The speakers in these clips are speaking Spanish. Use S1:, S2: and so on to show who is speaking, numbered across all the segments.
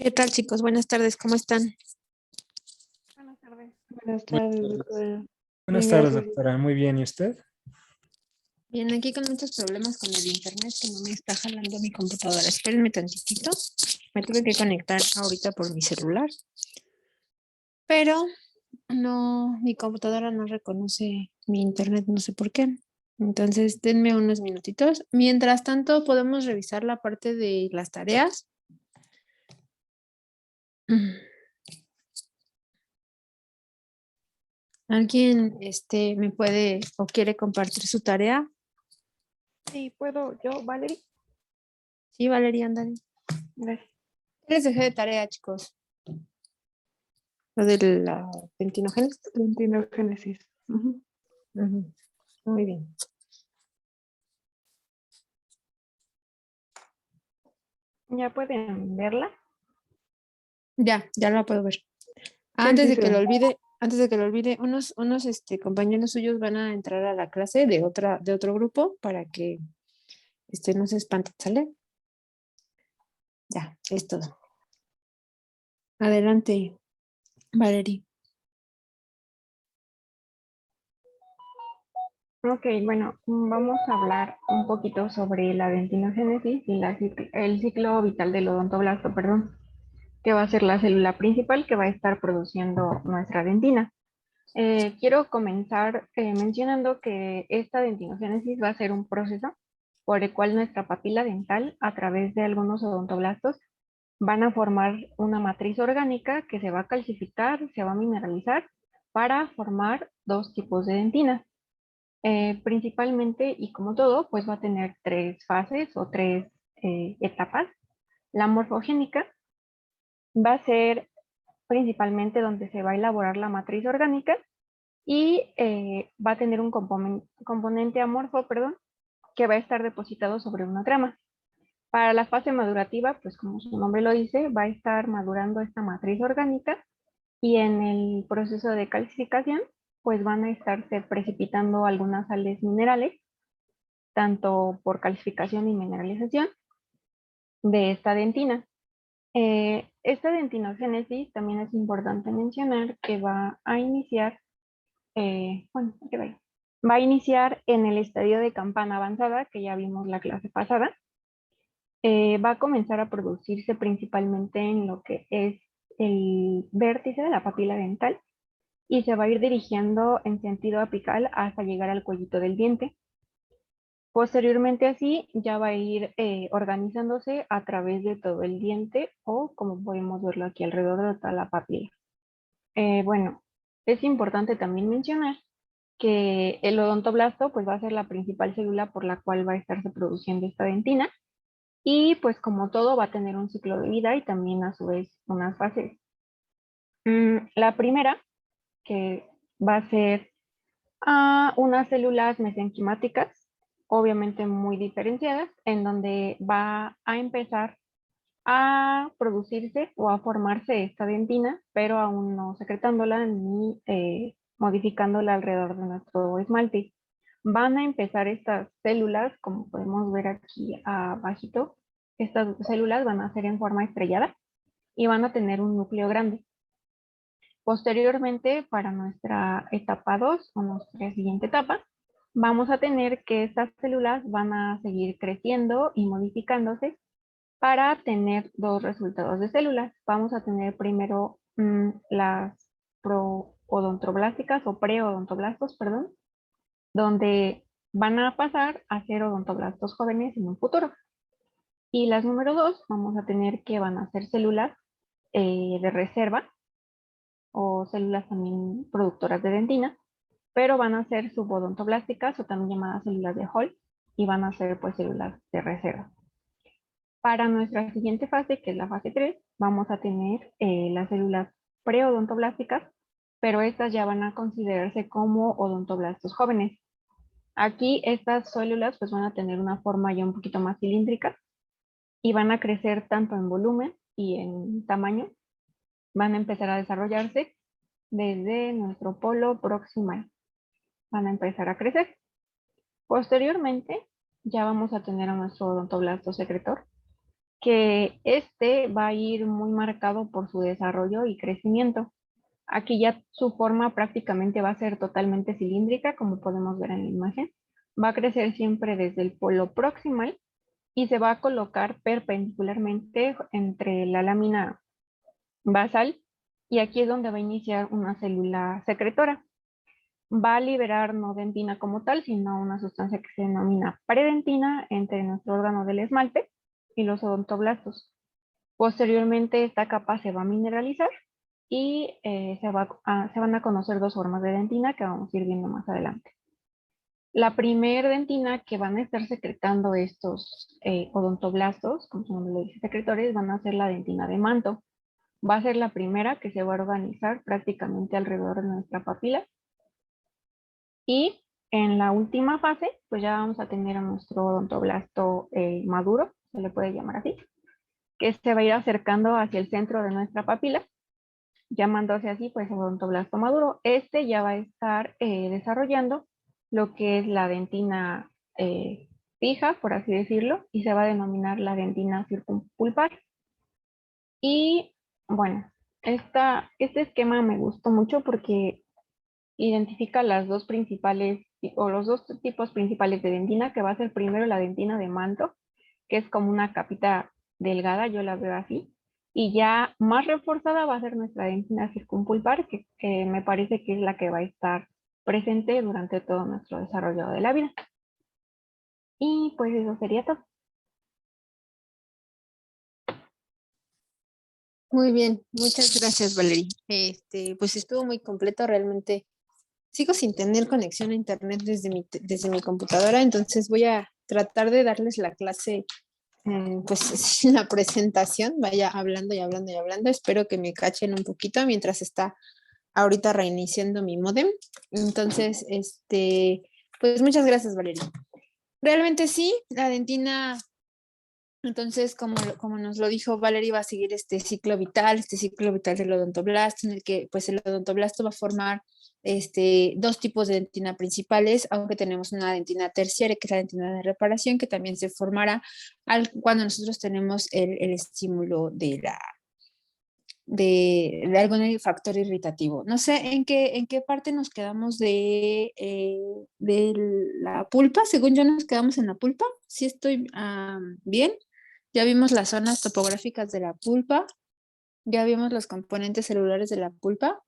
S1: ¿Qué tal, chicos? Buenas tardes, ¿cómo están?
S2: Buenas tardes. Buenas
S3: Buenas
S2: tardes,
S3: tardes.
S2: doctora.
S3: Buenas
S2: Bien,
S3: tardes,
S2: gracias.
S3: doctora. Muy bien, ¿y usted?
S1: Bien, aquí con muchos problemas con el internet que no me está jalando mi computadora. Espérenme tantitito. Me tuve que conectar ahorita por mi celular, pero no, mi computadora no reconoce mi internet, no sé por qué. Entonces, denme unos minutitos. Mientras tanto, podemos revisar la parte de las tareas. ¿Alguien me puede o quiere compartir su tarea?
S2: Sí, puedo yo, Valerie.
S1: Sí, Valeria, ándale.
S2: Gracias.
S1: ¿Qué les dejé de tarea, chicos? Lo de la pentinogénesis.
S2: Dentinogénesis. Ujú.
S1: Ujú. Muy bien.
S2: ¿Ya pueden verla?
S1: Ya la puedo ver.
S2: Sí,
S1: Antes
S2: sí
S1: de
S2: se
S1: que lo
S2: ve.
S1: olvide, unos compañeros suyos van a entrar a la clase de otro grupo para que no se espanten, ¿sale? Ya, es todo. Adelante, Valerie.
S2: Ok, bueno, vamos a hablar un poquito sobre la dentinogénesis y el ciclo vital del odontoblasto, perdón, que va a ser la célula principal que va a estar produciendo nuestra dentina. Quiero comenzar mencionando que esta dentinogénesis va a ser un proceso por el cual nuestra papila dental, a través de algunos odontoblastos, van a formar una matriz orgánica que se va a calcificar, se va a mineralizar para formar dos tipos de dentina. Principalmente, y como todo, pues va a tener tres fases o tres etapas. La morfogénica va a ser principalmente donde se va a elaborar la matriz orgánica y va a tener un componente amorfo, perdón, que va a estar depositado sobre una trama. Para la fase madurativa, pues como su nombre lo dice, va a estar madurando esta matriz orgánica y en el proceso de calcificación, pues van a estarse precipitando algunas sales minerales, tanto por calcificación y mineralización de esta dentina. Esta dentinogénesis también es importante mencionar que va a iniciar, bueno, que va a iniciar en el estadio de campana avanzada, que ya vimos la clase pasada. Va a comenzar a producirse principalmente en lo que es el vértice de la papila dental y se va a ir dirigiendo en sentido apical hasta llegar al cuellito del diente. Posteriormente así ya va a ir organizándose a través de todo el diente o como podemos verlo aquí alrededor de toda la papila. Bueno, es importante también mencionar que el odontoblasto pues va a ser la principal célula por la cual va a estarse produciendo esta dentina. Y pues como todo va a tener un ciclo de vida y también a su vez unas fases. La primera, que va a ser unas células mesenquimáticas, obviamente muy diferenciadas, en donde va a empezar a producirse o a formarse esta dentina, pero aún no secretándola ni modificándola alrededor de nuestro esmalte. Van a empezar estas células, como podemos ver aquí abajito, estas células van a ser en forma estrellada y van a tener un núcleo grande. Posteriormente, para nuestra etapa 2 o nuestra siguiente etapa, vamos a tener que estas células van a seguir creciendo y modificándose para tener dos resultados de células. Vamos a tener primero las proodontoblasticas o preodontoblastos, perdón, donde van a pasar a ser odontoblastos jóvenes en un futuro. Y las número 2 vamos a tener que van a ser células de reserva o células también productoras de dentina, pero van a ser subodontoblasticas o también llamadas células de Hall y van a ser pues células de reserva. Para nuestra siguiente fase, que es la fase 3, vamos a tener las células preodontoblásticas, pero estas ya van a considerarse como odontoblastos jóvenes. Aquí estas células pues van a tener una forma ya un poquito más cilíndrica y van a crecer tanto en volumen y en tamaño. Van a empezar a desarrollarse desde nuestro polo proximal. Van a empezar a crecer. Posteriormente ya vamos a tener a nuestro odontoblasto secretor, que este va a ir muy marcado por su desarrollo y crecimiento. Aquí ya su forma prácticamente va a ser totalmente cilíndrica, como podemos ver en la imagen. Va a crecer siempre desde el polo proximal y se va a colocar perpendicularmente entre la lámina basal, y aquí es donde va a iniciar una célula secretora. Va a liberar no dentina como tal, sino una sustancia que se denomina predentina entre nuestro órgano del esmalte y los odontoblastos. Posteriormente esta capa se va a mineralizar y se van a conocer dos formas de dentina que vamos a ir viendo más adelante. La primer dentina que van a estar secretando estos odontoblastos, como su nombre lo dice, secretores, van a ser la dentina de manto. Va a ser la primera que se va a organizar prácticamente alrededor de nuestra papila. Y en la última fase, pues ya vamos a tener a nuestro odontoblasto maduro, se le puede llamar así, que se va a ir acercando hacia el centro de nuestra papila, llamándose así, pues odontoblasto maduro. Este ya va a estar desarrollando lo que es la dentina fija, por así decirlo, y se va a denominar la dentina circunpulpar. Y bueno, este esquema me gustó mucho porque identifica las dos principales o los dos tipos principales de dentina, que va a ser primero la dentina de manto, que es como una capita delgada, yo la veo así, y ya más reforzada va a ser nuestra dentina circunpulpar, que me parece que es la que va a estar presente durante todo nuestro desarrollo de la vida. Y pues eso sería todo.
S1: Muy bien, muchas gracias, Valerie. Pues estuvo muy completo, realmente. Sigo sin tener conexión a internet desde mi computadora, entonces voy a tratar de darles la clase, pues sin la presentación, vaya hablando y hablando y hablando. Espero que me cachen un poquito mientras está ahorita reiniciando mi modem. Entonces, pues muchas gracias, Valeria. Realmente sí, la dentina, entonces, como nos lo dijo Valeria, va a seguir este ciclo vital del odontoblasto, en el que pues el odontoblasto va a formar dos tipos de dentina principales, aunque tenemos una dentina terciaria, que es la dentina de reparación, que también se formará cuando nosotros tenemos el estímulo de algún factor irritativo. No sé en qué parte nos quedamos de la pulpa. Según yo, nos quedamos en la pulpa. Sí estoy bien. Ya vimos las zonas topográficas de la pulpa. Ya vimos los componentes celulares de la pulpa.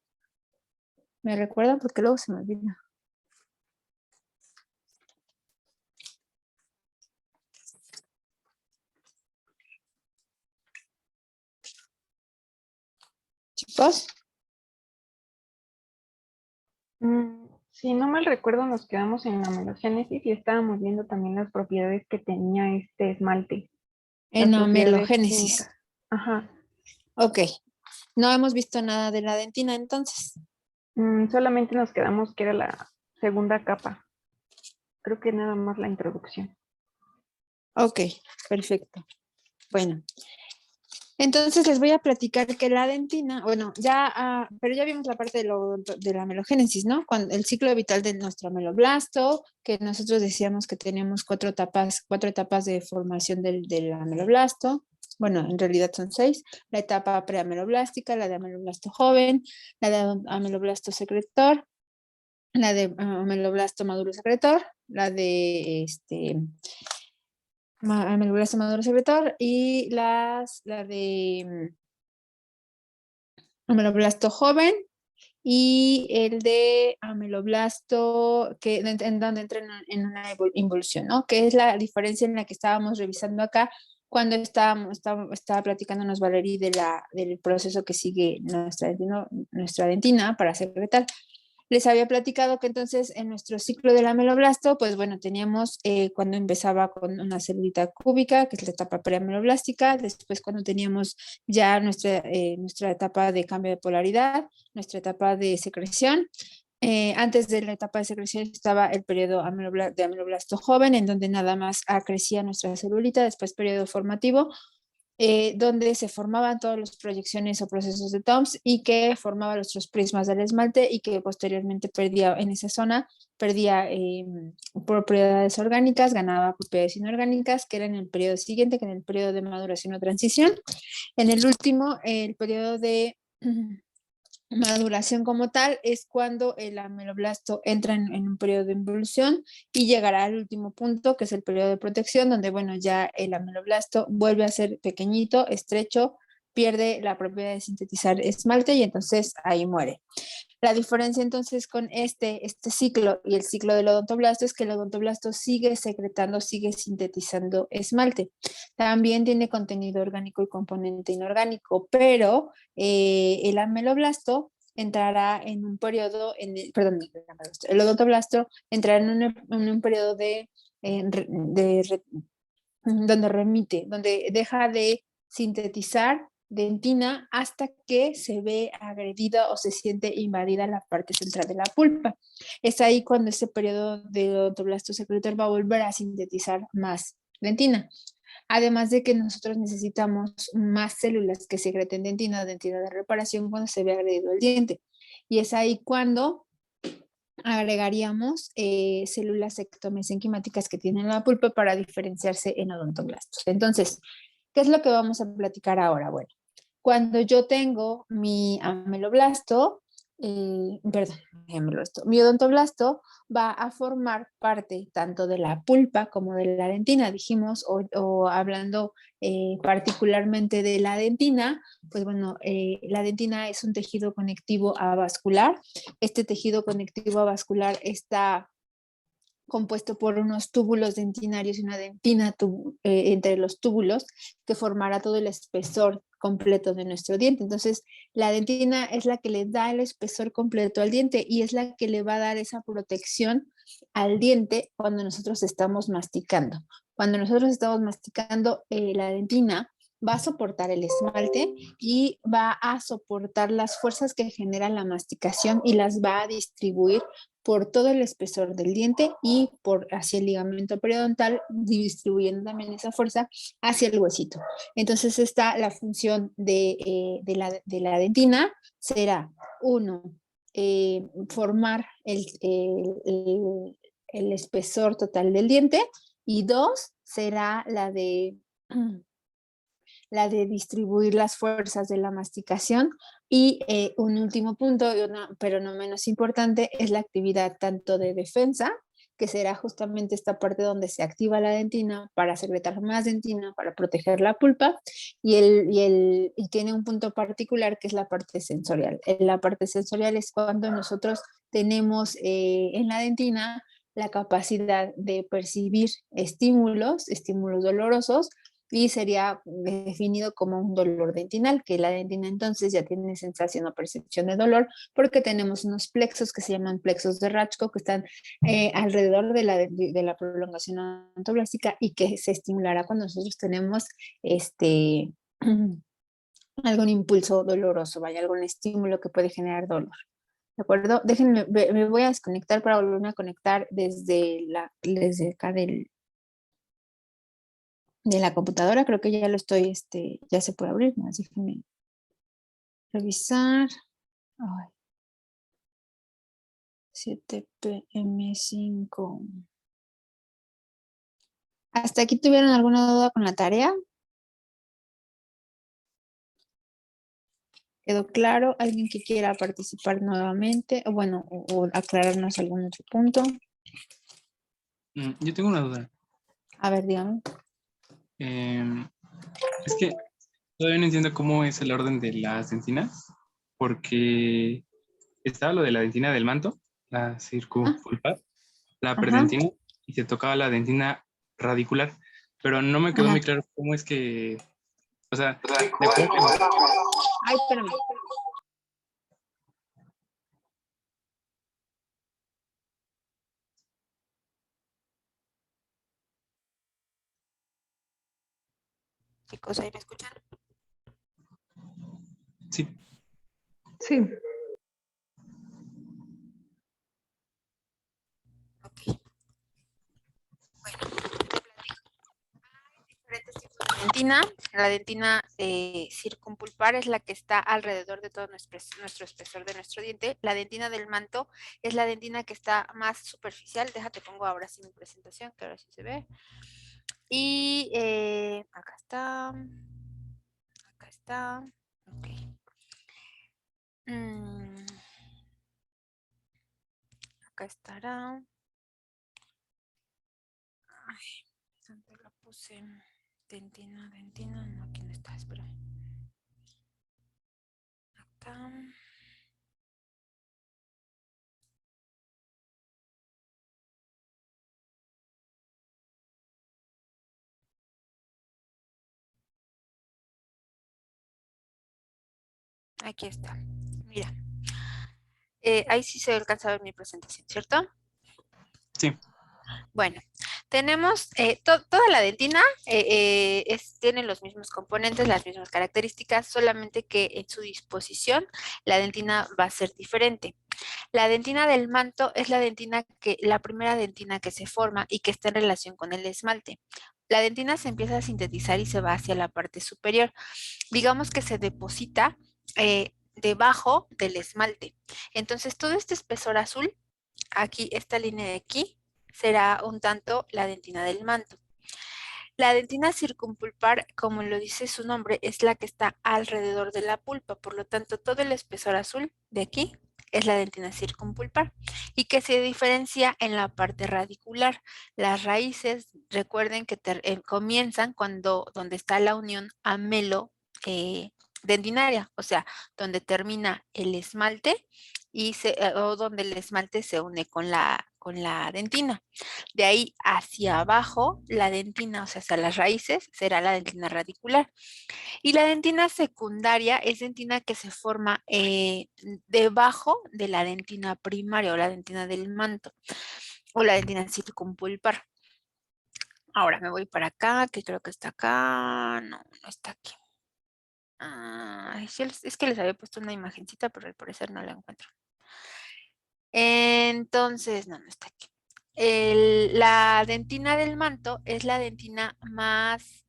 S1: ¿Me recuerdan? Porque luego se me olvida. Chicos.
S2: Si no mal recuerdo, nos quedamos en la melogénesis y estábamos viendo también las propiedades que tenía este esmalte, las
S1: En
S2: propiedades
S1: amelogénesis.
S2: químicas. Ajá.
S1: Ok. No hemos visto nada de la dentina entonces.
S2: Solamente nos quedamos que era la segunda capa. Creo que nada más la introducción.
S1: Ok, perfecto. Bueno, entonces les voy a platicar que la dentina, bueno, pero ya vimos la parte de la melogénesis, ¿no? Cuando el ciclo vital de nuestro ameloblasto, que nosotros decíamos que teníamos cuatro etapas de formación del ameloblasto. Bueno, en realidad son 6. La etapa preameloblástica, la de ameloblasto joven, la de ameloblasto secretor, la de ameloblasto maduro secretor, la de ameloblasto maduro secretor y la de ameloblasto joven y el de ameloblasto en donde entra en una involución, ¿no? Que es la diferencia en la que estábamos revisando acá cuando estaba platicándonos Valerie del proceso que sigue nuestra dentina para secretar. Les había platicado que entonces en nuestro ciclo del ameloblasto, pues bueno, teníamos cuando empezaba con una celulita cúbica, que es la etapa preameloblástica, después cuando teníamos ya nuestra etapa de cambio de polaridad, nuestra etapa de secreción. Antes de la etapa de secreción estaba el periodo de ameloblasto joven, en donde nada más crecía nuestra celulita, después periodo formativo, donde se formaban todas las proyecciones o procesos de Toms y que formaba los tres prismas del esmalte y que posteriormente perdía en esa zona, perdía propiedades orgánicas, ganaba propiedades inorgánicas, que era en el periodo siguiente, que en el periodo de maduración o transición. En el último, el periodo de maduración como tal es cuando el ameloblasto entra en un periodo de involución y llegará al último punto, que es el periodo de protección, donde, bueno, ya el ameloblasto vuelve a ser pequeñito, estrecho, pierde la propiedad de sintetizar esmalte y entonces ahí muere. La diferencia entonces con este ciclo y el ciclo del odontoblasto es que el odontoblasto sigue secretando, sigue sintetizando esmalte. También tiene contenido orgánico y componente inorgánico, pero el ameloblasto entrará en un periodo, el odontoblasto entrará en un periodo donde remite, donde deja de sintetizar dentina hasta que se ve agredida o se siente invadida la parte central de la pulpa. Es ahí cuando ese periodo de odontoblasto secretor va a volver a sintetizar más dentina. Además de que nosotros necesitamos más células que secreten dentina de reparación cuando se ve agredido el diente. Y es ahí cuando agregaríamos células ectomesenquimáticas que tienen la pulpa para diferenciarse en odontoblastos. Entonces, ¿qué es lo que vamos a platicar ahora? Bueno, cuando yo tengo mi ameloblasto, mi odontoblasto va a formar parte tanto de la pulpa como de la dentina, dijimos, o hablando particularmente de la dentina, pues bueno, la dentina es un tejido conectivo avascular. Este tejido conectivo avascular está compuesto por unos túbulos dentinarios y una dentina entre los túbulos que formará todo el espesor completo de nuestro diente. Entonces, la dentina es la que le da el espesor completo al diente y es la que le va a dar esa protección al diente cuando nosotros estamos masticando. Cuando nosotros estamos masticando, la dentina va a soportar el esmalte y va a soportar las fuerzas que genera la masticación y las va a distribuir por todo el espesor del diente y por hacia el ligamento periodontal, distribuyendo también esa fuerza hacia el huesito. Entonces, la función de la dentina será, uno, formar el espesor total del diente, y dos, será la de distribuir las fuerzas de la masticación. Y un último punto, pero no menos importante, es la actividad tanto de defensa, que será justamente esta parte donde se activa la dentina para secretar más dentina, para proteger la pulpa, y tiene un punto particular que es la parte sensorial. La parte sensorial es cuando nosotros tenemos en la dentina la capacidad de percibir estímulos dolorosos, y sería definido como un dolor dentinal, que la dentina entonces ya tiene sensación o percepción de dolor porque tenemos unos plexos que se llaman plexos de Raschko que están alrededor de la prolongación odontoblástica y que se estimulará cuando nosotros tenemos algún impulso doloroso, vaya, algún estímulo que puede generar dolor. ¿De acuerdo? Déjenme, me voy a desconectar para volverme a conectar desde acá de la computadora. Creo que ya lo estoy, ya se puede abrir, más déjenme revisar. Ay, 7PM5. ¿Hasta aquí tuvieron alguna duda con la tarea? ¿Quedó claro? ¿Alguien que quiera participar nuevamente? O bueno, o aclararnos algún otro punto.
S3: Yo tengo una duda.
S1: A ver, dígame.
S3: Es que todavía no entiendo cómo es el orden de las dentinas, porque estaba lo de la dentina del manto, la circunfulpar, la
S1: Ajá.
S3: predentina, y se tocaba la dentina radicular, pero no me quedó
S1: Ajá.
S3: muy claro cómo es que, o sea,
S1: Ay, espérame. Chicos, ¿ahí me escuchan?
S3: sí,
S2: Sí.
S1: Ok. Bueno, te platico. Hay diferentes tipos de la dentina circumpulpar es la que está alrededor de todo nuestro espesor de nuestro diente. La dentina del manto es la dentina que está más superficial. Déjate, pongo ahora sí mi presentación, que ahora sí se ve. Y acá está. Acá está. Ok. Acá estará. Ay, ¿dónde la puse? Dentina, no, aquí no está, espera. Acá. Aquí está. Mira. Ahí sí se alcanza a ver mi presentación, ¿cierto?
S3: Sí.
S1: Bueno, tenemos toda la dentina tiene los mismos componentes, las mismas características, solamente que en su disposición la dentina va a ser diferente. La dentina del manto es la primera dentina que se forma y que está en relación con el esmalte. La dentina se empieza a sintetizar y se va hacia la parte superior. Digamos que se deposita debajo del esmalte. Entonces, todo este espesor azul, aquí, esta línea de aquí, será un tanto la dentina del manto. La dentina circumpulpar, como lo dice su nombre, es la que está alrededor de la pulpa, por lo tanto todo el espesor azul de aquí es la dentina circumpulpar y que se diferencia en la parte radicular. Las raíces, recuerden que comienzan donde está la unión amelo dentinaria, o sea, donde termina el esmalte o donde el esmalte se une con la dentina. De ahí hacia abajo, la dentina, o sea, hacia las raíces, será la dentina radicular. Y la dentina secundaria es dentina que se forma debajo de la dentina primaria o la dentina del manto o la dentina circumpulpar. Ahora me voy para acá, que creo que está acá. No, no está aquí. Es que les había puesto una imagencita, pero al parecer no la encuentro. Entonces, no está aquí. La dentina del manto es la dentina más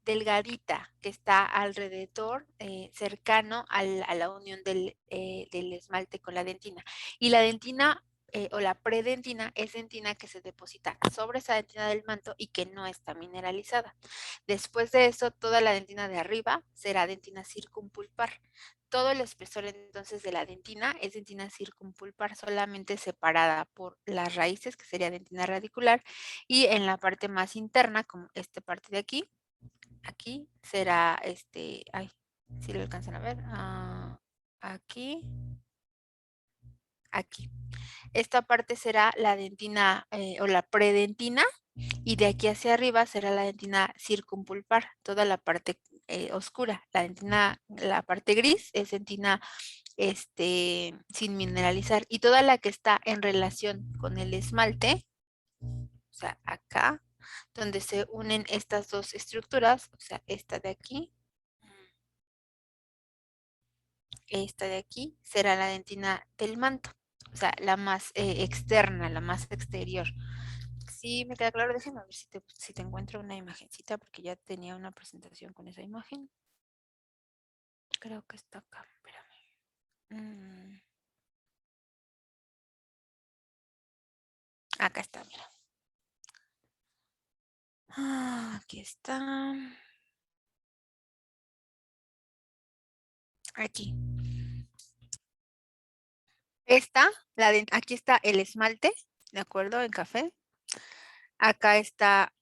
S1: delgadita que está alrededor, cercano a la unión del esmalte con la dentina. Y la dentina o la predentina es dentina que se deposita sobre esa dentina del manto y que no está mineralizada. Después de eso, toda la dentina de arriba será dentina circumpulpar. Todo el espesor entonces de la dentina es dentina circumpulpar, solamente separada por las raíces, que sería dentina radicular, y en la parte más interna, como esta parte de aquí será ay, si lo alcanzan a ver, aquí. Esta parte será la dentina o la predentina y de aquí hacia arriba será la dentina circumpulpar, toda la parte oscura. La parte gris es dentina sin mineralizar y toda la que está en relación con el esmalte, o sea, acá, donde se unen estas dos estructuras, o sea, esta de aquí, esta de aquí, será la dentina del manto, o sea, la más externa, la más exterior. Sí, me queda claro. Déjame ver si te encuentro una imagencita, porque ya tenía una presentación con esa imagen. Creo que está acá, espérame. Acá está, mira. Aquí está. Aquí. Aquí está el esmalte, ¿de acuerdo? En café. Acá está.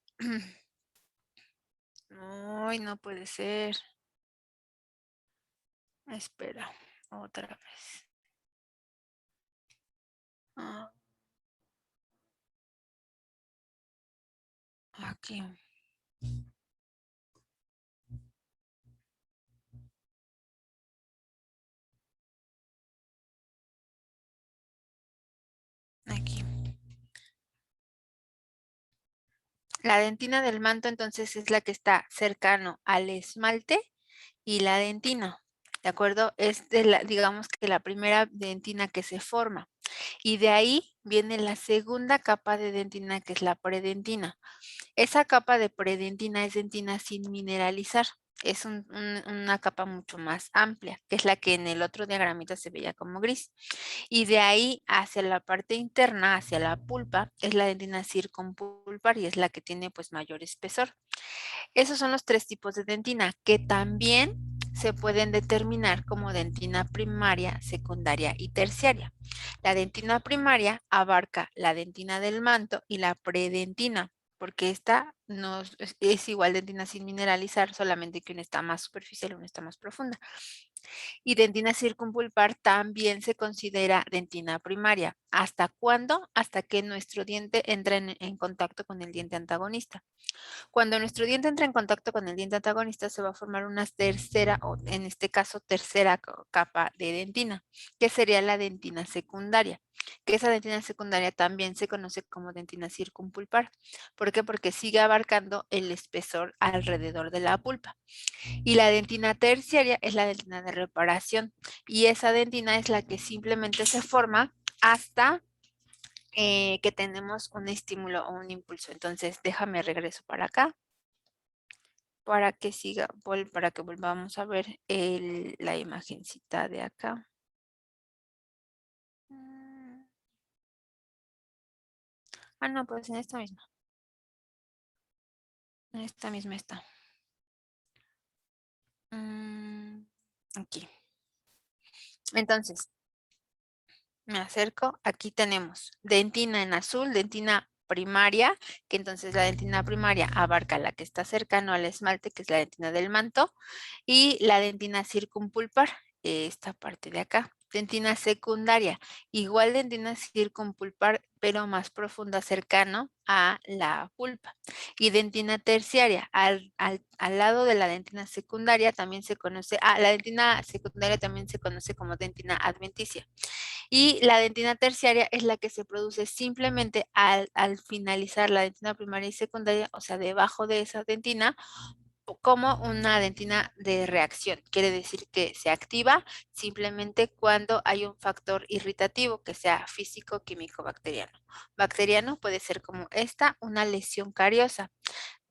S1: Ay, no puede ser. Espera, otra vez. Aquí. Aquí. La dentina del manto entonces es la que está cercano al esmalte y la dentina, ¿de acuerdo? Es digamos que la primera dentina que se forma. Y de ahí viene la segunda capa de dentina, que es la predentina. Esa capa de predentina es dentina sin mineralizar. Es una capa mucho más amplia, que es la que en el otro diagramita se veía como gris. Y de ahí hacia la parte interna, hacia la pulpa, es la dentina circumpulpar y es la que tiene pues mayor espesor. Esos son los 3 tipos de dentina que también se pueden determinar como dentina primaria, secundaria y terciaria. La dentina primaria abarca la dentina del manto y la predentina, porque esta no es igual dentina sin mineralizar, solamente que una está más superficial y una está más profunda. Y dentina circumpulpar también se considera dentina primaria. ¿Hasta cuándo? Hasta que nuestro diente entra en contacto con el diente antagonista. Cuando nuestro diente entra en contacto con el diente antagonista, se va a formar una tercera, o en este caso, tercera capa de dentina, que sería la dentina secundaria. Que esa dentina secundaria también se conoce como dentina circumpulpar. ¿Por qué? Porque sigue abarcando el espesor alrededor de la pulpa. Y la dentina terciaria es la dentina de reparación. Y esa dentina es la que simplemente se forma hasta que tenemos un estímulo o un impulso. Entonces, déjame regreso para acá para que siga, para que volvamos a ver la imagencita de acá. No, pues en esta misma. En esta misma está. Aquí. Entonces, me acerco. Aquí tenemos dentina en azul, dentina primaria, que entonces la dentina primaria abarca la que está cercano al esmalte, que es la dentina del manto, y la dentina circumpulpar, esta parte de acá. Dentina secundaria, igual dentina circumpulpar, pero más profunda, cercano a la pulpa. Y dentina terciaria, al lado de la dentina secundaria también se conoce, la dentina secundaria también se conoce como dentina adventicia. Y la dentina terciaria es la que se produce simplemente al finalizar la dentina primaria y secundaria, o sea, debajo de esa dentina, como una dentina de reacción. Quiere decir que se activa simplemente cuando hay un factor irritativo, que sea físico, químico, bacteriano. Bacteriano puede ser como esta, una lesión cariosa.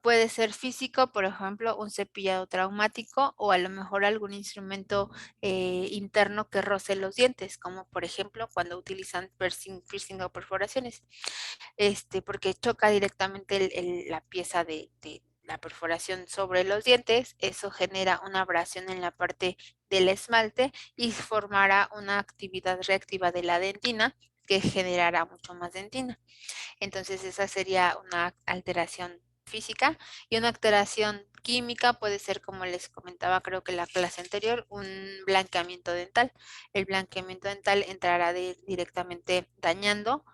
S1: Puede ser físico, por ejemplo, un cepillado traumático o a lo mejor algún instrumento interno que roce los dientes, como por ejemplo cuando utilizan piercing o perforaciones, porque choca directamente la pieza de la perforación sobre los dientes. Eso genera una abrasión en la parte del esmalte y formará una actividad reactiva de la dentina que generará mucho más dentina. Entonces esa sería una alteración física, y una alteración química puede ser, como les comentaba creo que en la clase anterior, un blanqueamiento dental. El blanqueamiento dental entrará directamente dañando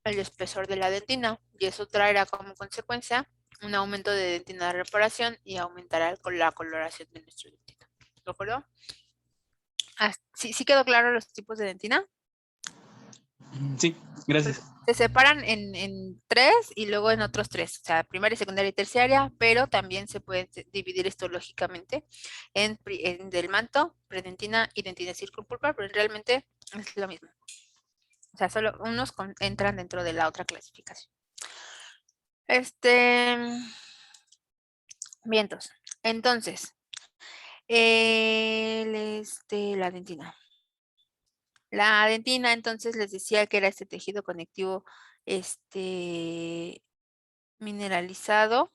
S1: el espesor de la dentina y eso traerá como consecuencia un aumento de dentina de reparación y aumentará la coloración de nuestro dientito. ¿De acuerdo? ¿Sí quedó claro los tipos de dentina?
S3: Sí, gracias.
S1: Se separan en 3 y luego en otros 3, o sea, primaria, secundaria y terciaria, pero también se puede dividir esto lógicamente en del manto, predentina y dentina circumpulpar, pero realmente es lo mismo. O sea, solo unos entran dentro de la otra clasificación. Vientos. Entonces, la dentina. La dentina, entonces, les decía que era este tejido conectivo mineralizado.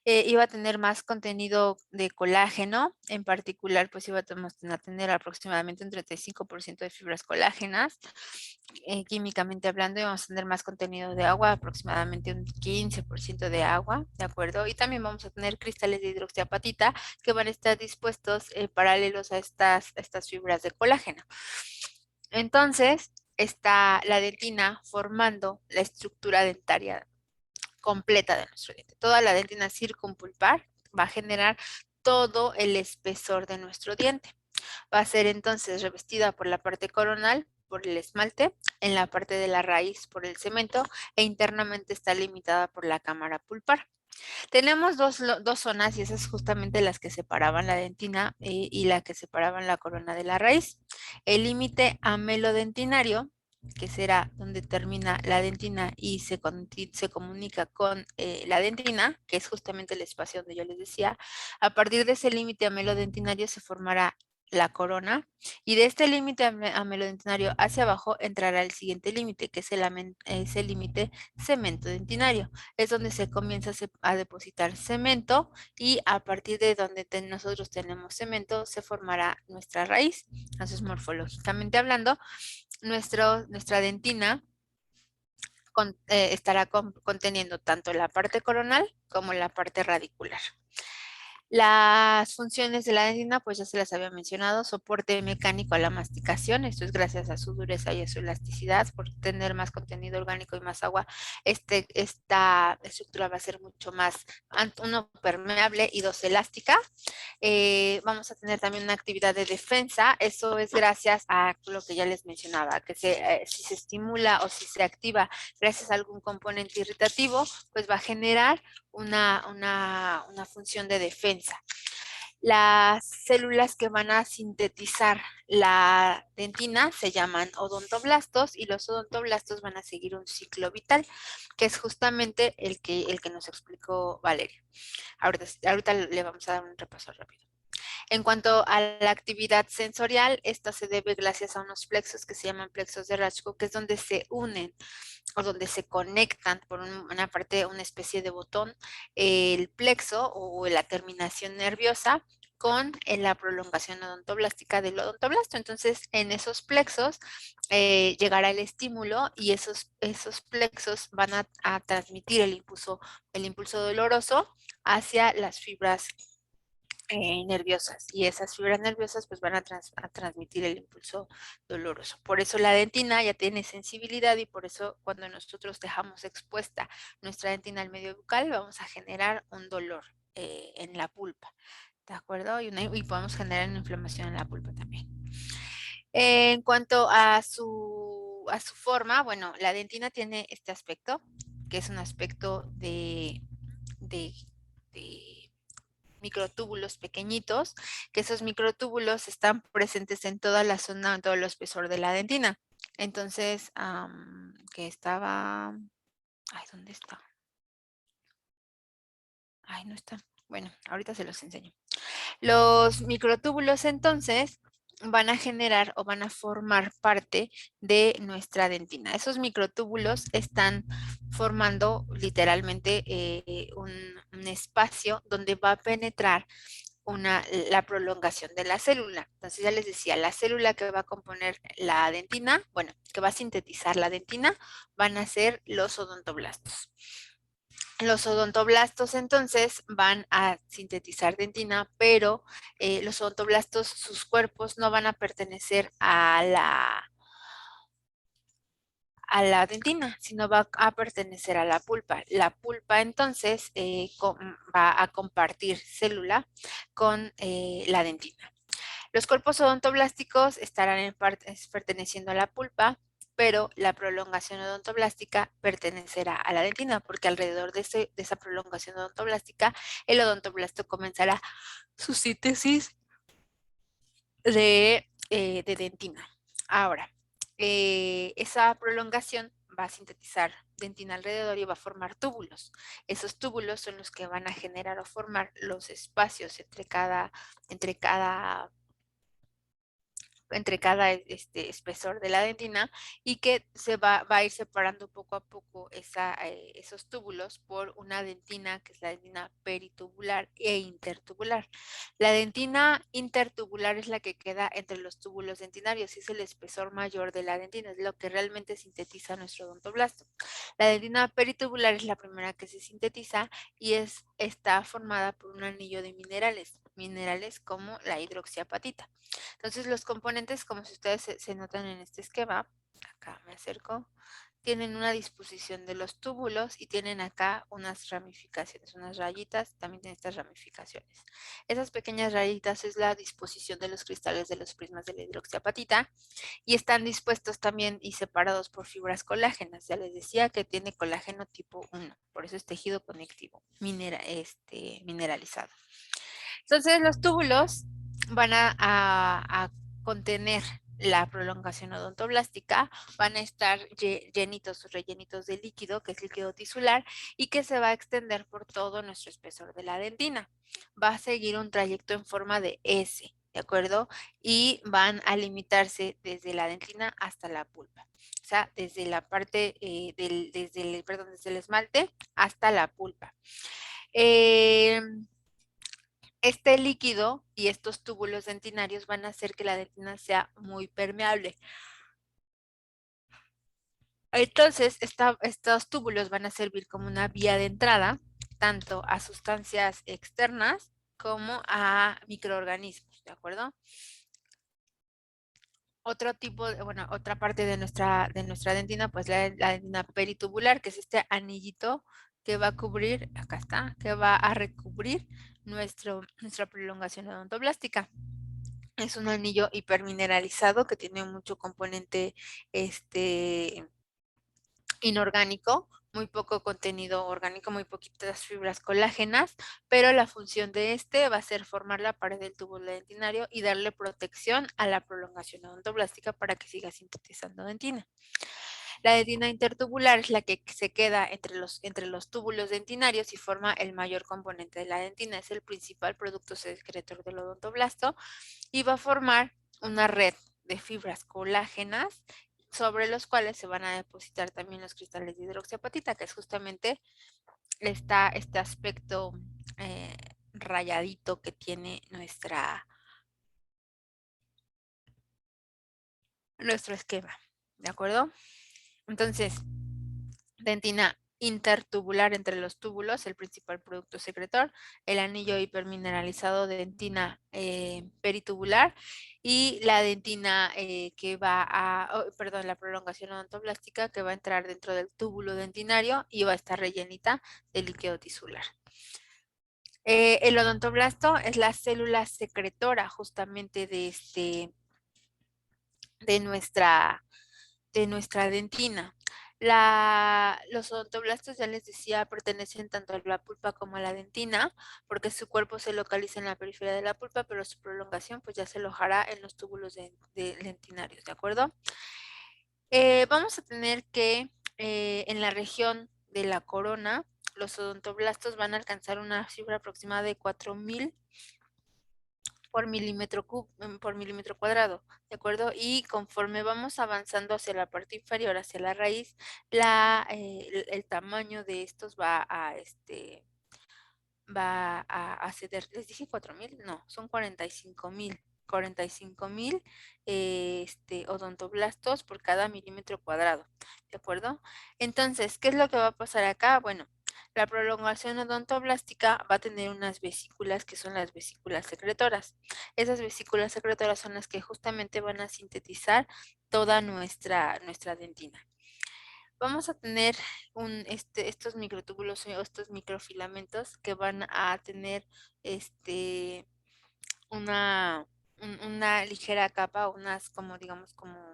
S1: Iba a tener más contenido de colágeno, en particular, pues iba a tener aproximadamente un 35% de fibras colágenas. Químicamente hablando, íbamos a tener más contenido de agua, aproximadamente un 15% de agua, ¿de acuerdo? Y también vamos a tener cristales de hidroxiapatita que van a estar dispuestos paralelos a estas fibras de colágeno. Entonces, está la dentina formando la estructura dentaria completa de nuestro diente. Toda la dentina circumpulpar va a generar todo el espesor de nuestro diente. Va a ser entonces revestida por la parte coronal, por el esmalte, en la parte de la raíz por el cemento, e internamente está limitada por la cámara pulpar. Tenemos dos zonas y esas justamente las que separaban la dentina y la que separaban la corona de la raíz. El límite amelodentinario, que será donde termina la dentina y se comunica con la dentina, que es justamente el espacio donde yo les decía. A partir de ese límite amelodentinario se formará la corona y de este límite amelodentinario hacia abajo entrará el siguiente límite, que es el límite cemento dentinario. Es donde se comienza a depositar cemento y a partir de donde nosotros tenemos cemento se formará nuestra raíz. Entonces, morfológicamente hablando, nuestra dentina estará conteniendo tanto la parte coronal como la parte radicular. Las funciones de la dentina, pues ya se las había mencionado, soporte mecánico a la masticación, esto es gracias a su dureza y a su elasticidad, por tener más contenido orgánico y más agua, esta estructura va a ser mucho más, uno, permeable y dos, elástica. Vamos a tener también una actividad de defensa, eso es gracias a lo que ya les mencionaba, que si se estimula o si se activa gracias a algún componente irritativo, pues va a generar una función de defensa. Las células que van a sintetizar la dentina se llaman odontoblastos y los odontoblastos van a seguir un ciclo vital, que es justamente el que nos explicó Valeria. Ahorita le vamos a dar un repaso rápido. En cuanto a la actividad sensorial, esta se debe gracias a unos plexos que se llaman plexos de Raschkow, que es donde se unen o donde se conectan por una parte, una especie de botón, el plexo o la terminación nerviosa con la prolongación odontoblástica del odontoblasto. Entonces, en esos plexos llegará el estímulo y esos plexos van a transmitir el impulso doloroso hacia las fibras nerviosas y esas fibras nerviosas pues van a transmitir el impulso doloroso. Por eso la dentina ya tiene sensibilidad y por eso cuando nosotros dejamos expuesta nuestra dentina al medio bucal vamos a generar un dolor en la pulpa, ¿de acuerdo? Y podemos generar una inflamación en la pulpa también. En cuanto a su forma, bueno, la dentina tiene este aspecto, que es un aspecto de microtúbulos pequeñitos, que esos microtúbulos están presentes en toda la zona, en todo el espesor de la dentina. Entonces, que estaba, ay, ¿dónde está? Ay, no está. Bueno, ahorita se los enseño. Los microtúbulos entonces van a generar o van a formar parte de nuestra dentina. Esos microtúbulos están formando literalmente un espacio donde va a penetrar la prolongación de la célula. Entonces ya les decía, la célula que va a componer la dentina, bueno, que va a sintetizar la dentina, van a ser los odontoblastos. Los odontoblastos entonces van a sintetizar dentina, pero los odontoblastos, sus cuerpos no van a pertenecer a la dentina, sino va a pertenecer a la pulpa. La pulpa entonces va a compartir célula con la dentina. Los cuerpos odontoblásticos estarán perteneciendo a la pulpa, pero la prolongación odontoblástica pertenecerá a la dentina, porque alrededor de esa prolongación odontoblástica, el odontoblasto comenzará su síntesis de dentina. Ahora, esa prolongación va a sintetizar dentina alrededor y va a formar túbulos. Esos túbulos son los que van a generar o formar los espacios entre cada espesor de la dentina y que se va a ir separando poco a poco esos túbulos por una dentina que es la dentina peritubular e intertubular. La dentina intertubular es la que queda entre los túbulos dentinarios y es el espesor mayor de la dentina, es lo que realmente sintetiza nuestro odontoblasto. La dentina peritubular es la primera que se sintetiza y está formada por un anillo de minerales como la hidroxiapatita. Entonces los componentes, como si ustedes se notan en este esquema, acá me acerco, tienen una disposición de los túbulos y tienen acá unas ramificaciones, unas rayitas, también tienen estas ramificaciones. Esas pequeñas rayitas es la disposición de los cristales de los prismas de la hidroxiapatita y están dispuestos también y separados por fibras colágenas. Ya les decía que tiene colágeno tipo 1, por eso es tejido conectivo mineralizado. Entonces los túbulos van a contener la prolongación odontoblástica, van a estar llenitos o rellenitos de líquido, que es líquido tisular, y que se va a extender por todo nuestro espesor de la dentina. Va a seguir un trayecto en forma de S, ¿de acuerdo? Y van a limitarse desde la dentina hasta la pulpa. O sea, desde la parte, desde el esmalte hasta la pulpa. Este líquido y estos túbulos dentinarios van a hacer que la dentina sea muy permeable. Entonces, estos túbulos van a servir como una vía de entrada, tanto a sustancias externas como a microorganismos, ¿de acuerdo? Otro tipo, otra parte de nuestra dentina, pues la dentina peritubular, que es este anillito que va a cubrir, acá está, que va a recubrir nuestra prolongación odontoblástica. Es un anillo hipermineralizado que tiene mucho componente inorgánico, muy poco contenido orgánico, muy poquitas fibras colágenas, pero la función de este va a ser formar la pared del túbulo dentinario y darle protección a la prolongación odontoblástica para que siga sintetizando dentina. La dentina intertubular es la que se queda entre los túbulos dentinarios y forma el mayor componente de la dentina. Es el principal producto secretor del odontoblasto y va a formar una red de fibras colágenas sobre los cuales se van a depositar también los cristales de hidroxiapatita, que es justamente este aspecto rayadito que tiene nuestro esquema, ¿de acuerdo? Entonces, dentina intertubular entre los túbulos, el principal producto secretor, el anillo hipermineralizado de dentina peritubular y la dentina que va la prolongación odontoblástica que va a entrar dentro del túbulo dentinario y va a estar rellenita de líquido tisular. El odontoblasto es la célula secretora justamente de nuestra dentina. Los odontoblastos, ya les decía, pertenecen tanto a la pulpa como a la dentina, porque su cuerpo se localiza en la periferia de la pulpa, pero su prolongación pues ya se alojará en los túbulos dentinarios, ¿de acuerdo? Vamos a tener que en la región de la corona, los odontoblastos van a alcanzar una cifra aproximada de 4000 por milímetro cuadrado, ¿de acuerdo? Y conforme vamos avanzando hacia la parte inferior, hacia la raíz, el tamaño de estos va a ceder. ¿Les dije 4000? No, son 45,000. 45,000 odontoblastos por cada milímetro cuadrado, ¿de acuerdo? Entonces, ¿qué es lo que va a pasar acá? Bueno, la prolongación odontoblástica va a tener unas vesículas que son las vesículas secretoras. Esas vesículas secretoras son las que justamente van a sintetizar toda nuestra dentina. Vamos a tener estos microtúbulos o estos microfilamentos que van a tener una, una ligera capa, unas como digamos como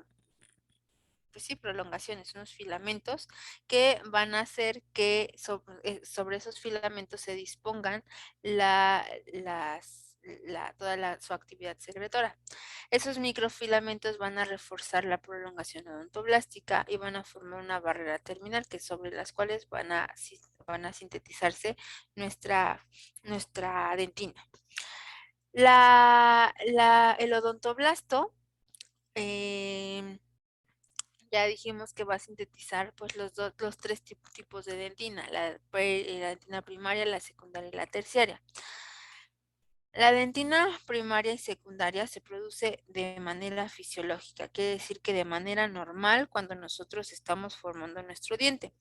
S1: pues sí, prolongaciones, unos filamentos que van a hacer que sobre esos filamentos se dispongan toda su actividad secretora. Esos microfilamentos van a reforzar la prolongación odontoblástica y van a formar una barrera terminal que sobre las cuales van a sintetizarse nuestra dentina. El odontoblasto ya dijimos que va a sintetizar pues los tres tipos de dentina, la dentina primaria, la secundaria y la terciaria. La dentina primaria y secundaria se produce de manera fisiológica, quiere decir que de manera normal cuando nosotros estamos formando nuestro diente.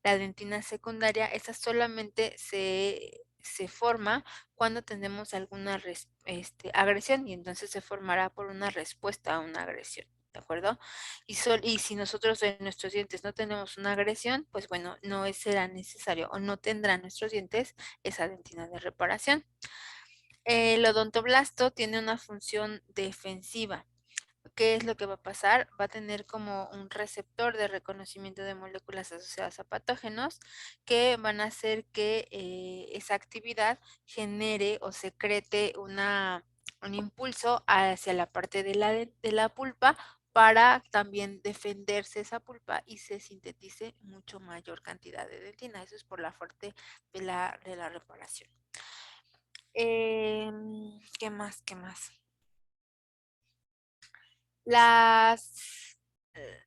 S1: La dentina secundaria, esa solamente se forma cuando tenemos alguna agresión y entonces se formará por una respuesta a una agresión. ¿de acuerdo? Y si nosotros en nuestros dientes no tenemos una agresión, pues bueno, no será necesario o no tendrán nuestros dientes esa dentina de reparación. El odontoblasto tiene una función defensiva. ¿Qué es lo que va a pasar? Va a tener como un receptor de reconocimiento de moléculas asociadas a patógenos que van a hacer que esa actividad genere o secrete un impulso hacia la parte de la pulpa para también defenderse esa pulpa y se sintetice mucho mayor cantidad de dentina. Eso es por la fuerte de la reparación. ¿Qué más? ¿Qué más? Las, eh,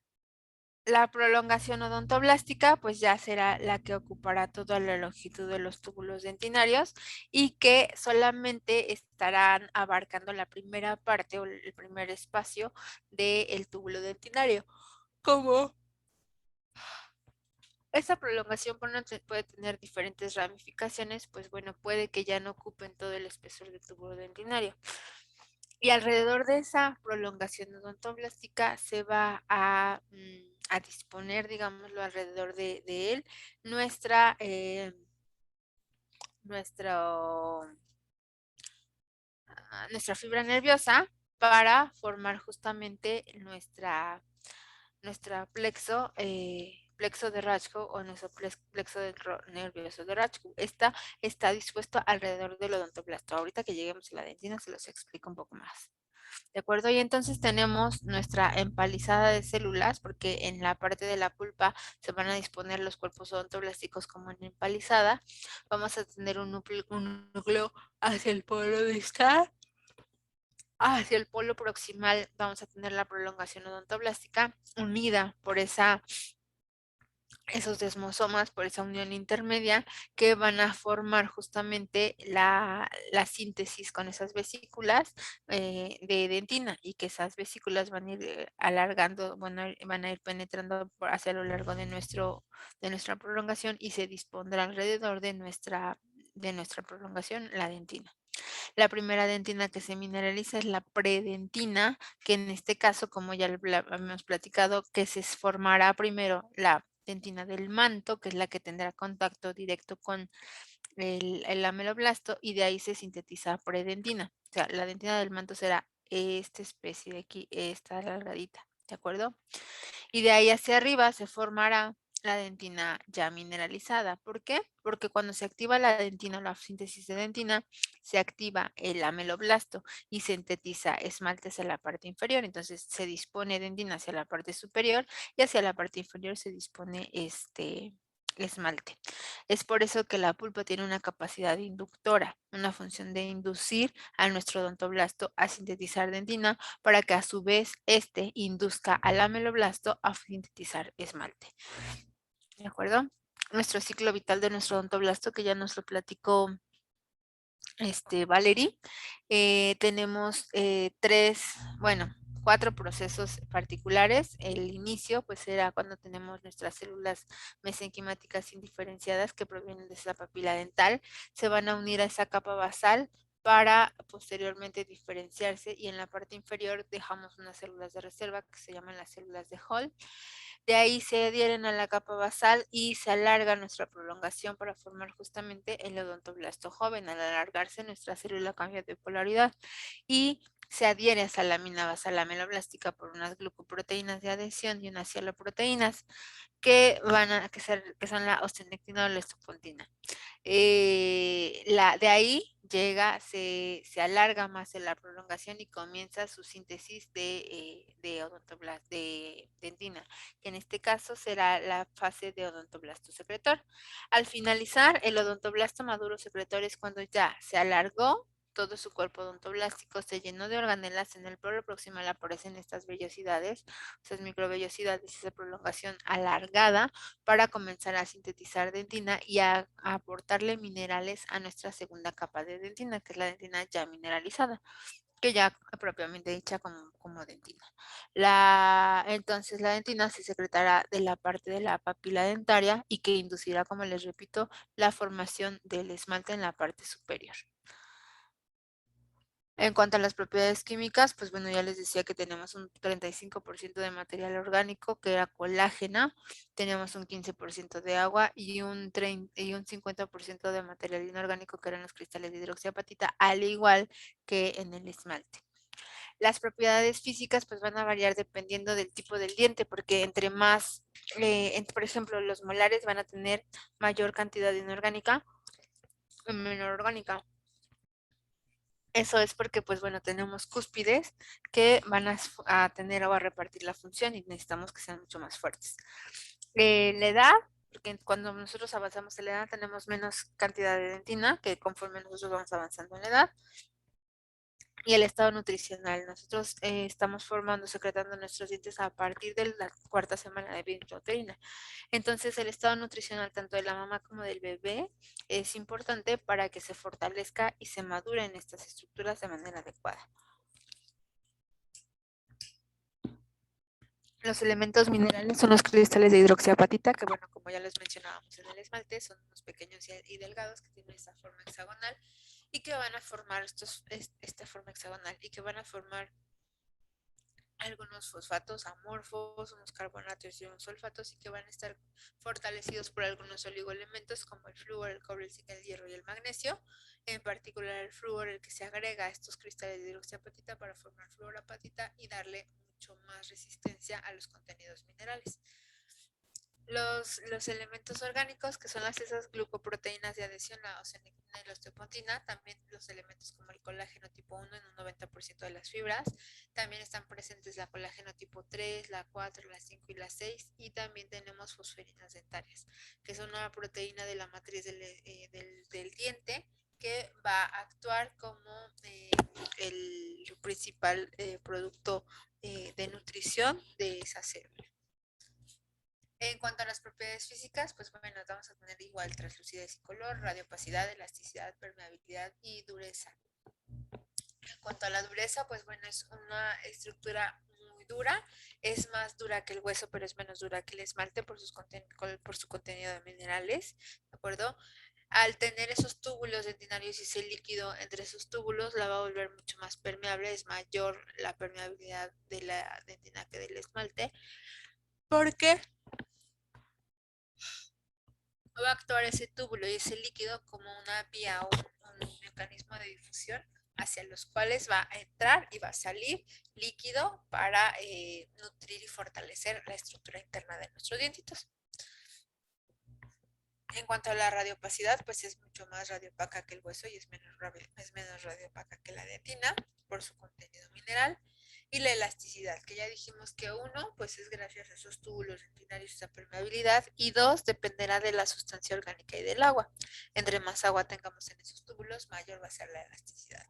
S1: la prolongación odontoblástica, pues ya será la que ocupará toda la longitud de los túbulos dentinarios y que solamente estarán abarcando la primera parte o el primer espacio del túbulo dentinario. Como esta prolongación puede tener diferentes ramificaciones, pues bueno, puede que ya no ocupen todo el espesor del túbulo dentinario. Y alrededor de esa prolongación odontoblástica se va a disponer, digámoslo, alrededor de él, nuestra, nuestro, nuestra fibra nerviosa para formar justamente nuestra plexo de Rajko o nuestro plexo nervioso de Rajko. Esta está dispuesto alrededor del odontoblasto. Ahorita que lleguemos a la dentina se los explico un poco más. ¿De acuerdo? Y entonces tenemos nuestra empalizada de células, porque en la parte de la pulpa se van a disponer los cuerpos odontoblásticos como en empalizada. Vamos a tener un núcleo hacia el polo distal. Hacia el polo proximal vamos a tener la prolongación odontoblástica unida por esos desmosomas, por esa unión intermedia, que van a formar justamente la síntesis con esas vesículas de dentina y que esas vesículas van a ir alargando, van a ir penetrando hacia lo largo de nuestra prolongación y se dispondrá alrededor de nuestra prolongación, la dentina. La primera dentina que se mineraliza es la predentina, que en este caso, como ya hemos platicado, que se formará primero la dentina del manto, que es la que tendrá contacto directo con el ameloblasto, y de ahí se sintetiza predentina. O sea, la dentina del manto será esta especie de aquí, esta alargadita, ¿de acuerdo? Y de ahí hacia arriba se formará la dentina ya mineralizada. ¿Por qué? Porque cuando se activa la dentina o la síntesis de dentina, se activa el ameloblasto y sintetiza esmalte hacia la parte inferior. Entonces se dispone dentina hacia la parte superior y hacia la parte inferior se dispone este esmalte. Es por eso que la pulpa tiene una capacidad inductora, una función de inducir a nuestro odontoblasto a sintetizar dentina para que a su vez este induzca al ameloblasto a sintetizar esmalte. ¿De acuerdo? Nuestro ciclo vital de nuestro odontoblasto, que ya nos lo platicó Valerie, tenemos cuatro procesos particulares. El inicio, pues, era cuando tenemos nuestras células mesenquimáticas indiferenciadas que provienen de esa papila dental, se van a unir a esa capa basal para posteriormente diferenciarse y en la parte inferior dejamos unas células de reserva que se llaman las células de Hall. De ahí se adhieren a la capa basal y se alarga nuestra prolongación para formar justamente el odontoblasto joven. Al alargarse, nuestra célula cambia de polaridad y se adhiere a esa lámina basal ameloblástica por unas glucoproteínas de adhesión y unas cialoproteínas que son la ostenectina o la estopontina. De ahí se alarga más en la prolongación y comienza su síntesis de dentina, que en este caso será la fase de odontoblasto secretor. Al finalizar, el odontoblasto maduro secretor es cuando ya se alargó todo su cuerpo odontoblástico, se llenó de organelas, en el polo proximal aparecen estas vellosidades, esas microvellosidades, esa prolongación alargada para comenzar a sintetizar dentina y a aportarle minerales a nuestra segunda capa de dentina, que es la dentina ya mineralizada, que ya propiamente dicha como dentina. Entonces la dentina se secretará de la parte de la papila dentaria y que inducirá, como les repito, la formación del esmalte en la parte superior. En cuanto a las propiedades químicas, pues bueno, ya les decía que tenemos un 35% de material orgánico, que era colágeno, teníamos un 15% de agua y un 50% de material inorgánico, que eran los cristales de hidroxiapatita, al igual que en el esmalte. Las propiedades físicas pues van a variar dependiendo del tipo del diente, porque entre más, por ejemplo, los molares van a tener mayor cantidad de inorgánica y menor orgánica. Eso es porque, pues bueno, tenemos cúspides que van a tener o a repartir la función y necesitamos que sean mucho más fuertes. La edad, porque cuando nosotros avanzamos en la edad tenemos menos cantidad de dentina que conforme nosotros vamos avanzando en la edad. Y el estado nutricional. Nosotros estamos formando, secretando nuestros dientes a partir de la cuarta semana de vida intrauterina. Entonces, el estado nutricional tanto de la mamá como del bebé es importante para que se fortalezca y se maduren estas estructuras de manera adecuada. Los elementos minerales son los cristales de hidroxiapatita, que bueno, como ya les mencionábamos en el esmalte, son unos pequeños y delgados que tienen esta forma hexagonal y que van a formar esta forma hexagonal y que van a formar algunos fosfatos amorfos, unos carbonatos y unos sulfatos y que van a estar fortalecidos por algunos oligoelementos como el flúor, el cobre, el zinc, el hierro y el magnesio. En particular el flúor, el que se agrega a estos cristales de hidroxiapatita para formar fluorapatita y darle mucho más resistencia a los contenidos minerales. Los elementos orgánicos, que son esas glucoproteínas de adhesión, la oceanidina y la osteopontina, también los elementos como el colágeno tipo 1 en un 90% de las fibras, también están presentes la colágeno tipo 3, la 4, la 5 y la 6, y también tenemos fosferinas dentarias, que son una proteína de la matriz del diente, que va a actuar como el principal producto de nutrición de esa célula. En cuanto a las propiedades físicas, pues bueno, vamos a tener igual translucidez y color, radiopacidad, elasticidad, permeabilidad y dureza. En cuanto a la dureza, pues bueno, es una estructura muy dura, es más dura que el hueso, pero es menos dura que el esmalte por su contenido de minerales, ¿de acuerdo? Al tener esos túbulos dentinarios y ese líquido entre esos túbulos, la va a volver mucho más permeable, es mayor la permeabilidad de la dentina que del esmalte, porque va a actuar ese túbulo y ese líquido como una vía o un mecanismo de difusión hacia los cuales va a entrar y va a salir líquido para nutrir y fortalecer la estructura interna de nuestros dientitos. En cuanto a la radiopacidad, pues es mucho más radiopaca que el hueso y es menos radiopaca que la dentina por su contenido mineral. Y la elasticidad, que ya dijimos que uno, pues es gracias a esos túbulos dentinarios, esa permeabilidad, y dos, dependerá de la sustancia orgánica y del agua. Entre más agua tengamos en esos túbulos, mayor va a ser la elasticidad.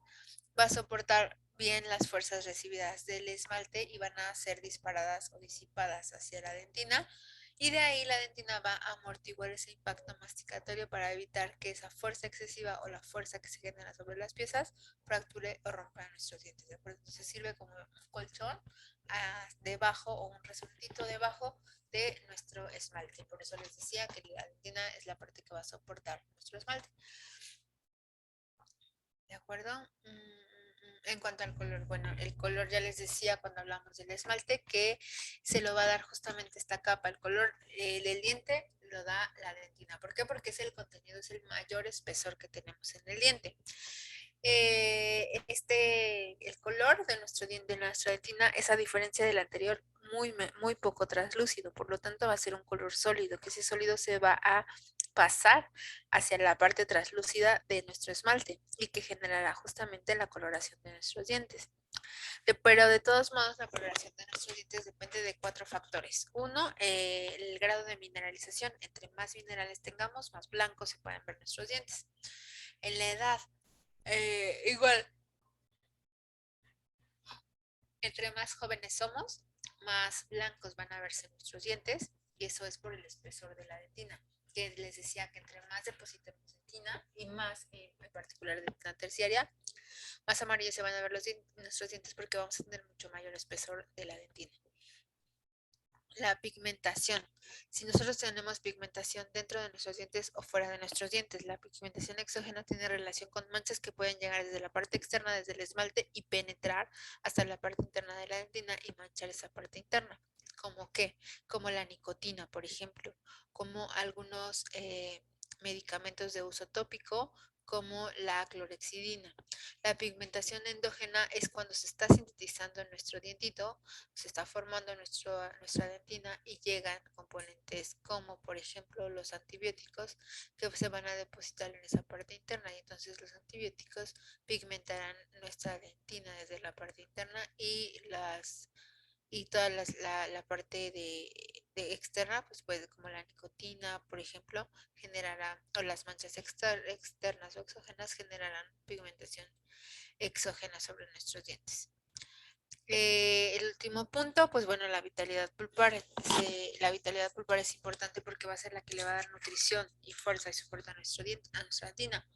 S1: Va a soportar bien las fuerzas recibidas del esmalte y van a ser disparadas o disipadas hacia la dentina. Y de ahí la dentina va a amortiguar ese impacto masticatorio para evitar que esa fuerza excesiva o la fuerza que se genera sobre las piezas fracture o rompa nuestros dientes. ¿De acuerdo? Entonces sirve como un colchón debajo o un resortito debajo de nuestro esmalte. Por eso les decía que la dentina es la parte que va a soportar nuestro esmalte. ¿De acuerdo? En cuanto al color, bueno, el color ya les decía cuando hablamos del esmalte que se lo va a dar justamente esta capa. El color del diente lo da la dentina. ¿Por qué? Porque es el contenido, es el mayor espesor que tenemos en el diente. El color de nuestro diente, de nuestra dentina, es a diferencia del anterior muy poco translúcido, por lo tanto va a ser un color sólido, que ese sólido se va a pasar hacia la parte translúcida de nuestro esmalte y que generará justamente la coloración de nuestros dientes. Pero de todos modos, la coloración de nuestros dientes depende de 4 factores. Uno, el grado de mineralización. Entre más minerales tengamos, más blancos se pueden ver nuestros dientes. En la edad, igual, entre más jóvenes somos, más blancos van a verse nuestros dientes y eso es por el espesor de la dentina, que les decía que entre más depositemos dentina y más en particular dentina terciaria, más amarillos se van a ver nuestros dientes porque vamos a tener mucho mayor espesor de la dentina. La pigmentación. Si nosotros tenemos pigmentación dentro de nuestros dientes o fuera de nuestros dientes, la pigmentación exógena tiene relación con manchas que pueden llegar desde la parte externa, desde el esmalte, y penetrar hasta la parte interna de la dentina y manchar esa parte interna. ¿Como qué? Como la nicotina, por ejemplo, como algunos medicamentos de uso tópico, como la clorexidina. La pigmentación endógena es cuando se está sintetizando en nuestro dientito, se está formando nuestra dentina y llegan componentes como por ejemplo los antibióticos que se van a depositar en esa parte interna, y entonces los antibióticos pigmentarán nuestra dentina desde la parte interna y toda la parte de externa, pues como la nicotina, por ejemplo, generará, o las manchas externas o exógenas generarán pigmentación exógena sobre nuestros dientes. El último punto, pues bueno, la vitalidad pulpar. La vitalidad pulpar es importante porque va a ser la que le va a dar nutrición y fuerza y soporte a nuestro diente, a nuestra dentina.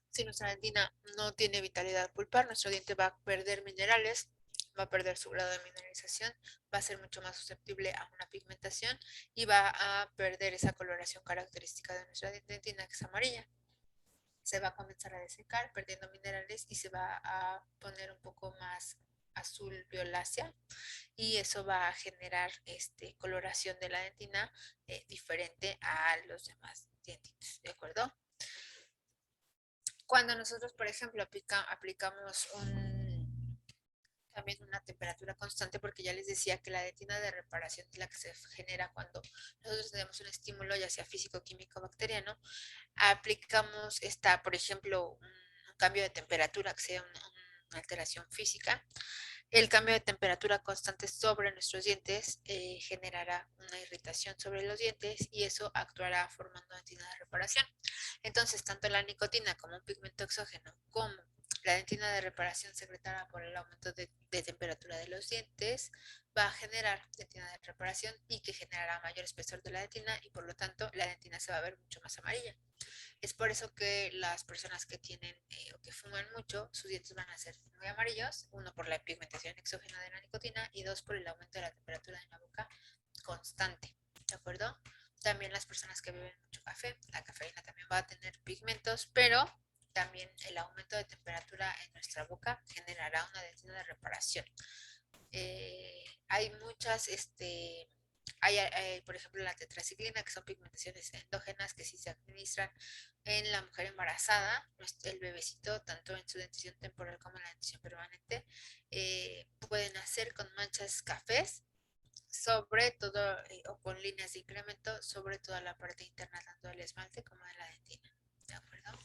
S1: Si nuestra dentina no tiene vitalidad pulpar, nuestro diente va a perder minerales, va a perder su grado de mineralización, va a ser mucho más susceptible a una pigmentación y va a perder esa coloración característica de nuestra dentina, que es amarilla. Se va a comenzar a desecar, perdiendo minerales, y se va a poner un poco más azul violácea, y eso va a generar coloración de la dentina diferente a los demás dientitos, ¿de acuerdo? Cuando nosotros, por ejemplo, aplicamos también una temperatura constante, porque ya les decía que la dentina de reparación es la que se genera cuando nosotros tenemos un estímulo, ya sea físico, químico, bacteriano, aplicamos por ejemplo, un cambio de temperatura, que sea una alteración física. El cambio de temperatura constante sobre nuestros dientes generará una irritación sobre los dientes, y eso actuará formando dentina de reparación. Entonces, tanto la nicotina como un pigmento exógeno, como la dentina de reparación secretada por el aumento de temperatura de los dientes, va a generar dentina de reparación, y que generará mayor espesor de la dentina, y por lo tanto la dentina se va a ver mucho más amarilla. Es por eso que las personas que tienen o que fuman mucho, sus dientes van a ser muy amarillos, uno por la pigmentación exógena de la nicotina y dos por el aumento de la temperatura en la boca constante, ¿de acuerdo? También las personas que beben mucho café, la cafeína también va a tener pigmentos, pero también el aumento de temperatura en nuestra boca generará una dentina de reparación. Hay muchas, por ejemplo, la tetraciclina, que son pigmentaciones endógenas que si se administran en la mujer embarazada, el bebecito, tanto en su dentición temporal como en la dentición permanente, pueden nacer con manchas cafés, sobre todo, o con líneas de incremento sobre toda la parte interna, tanto del esmalte como de la dentina. ¿De acuerdo?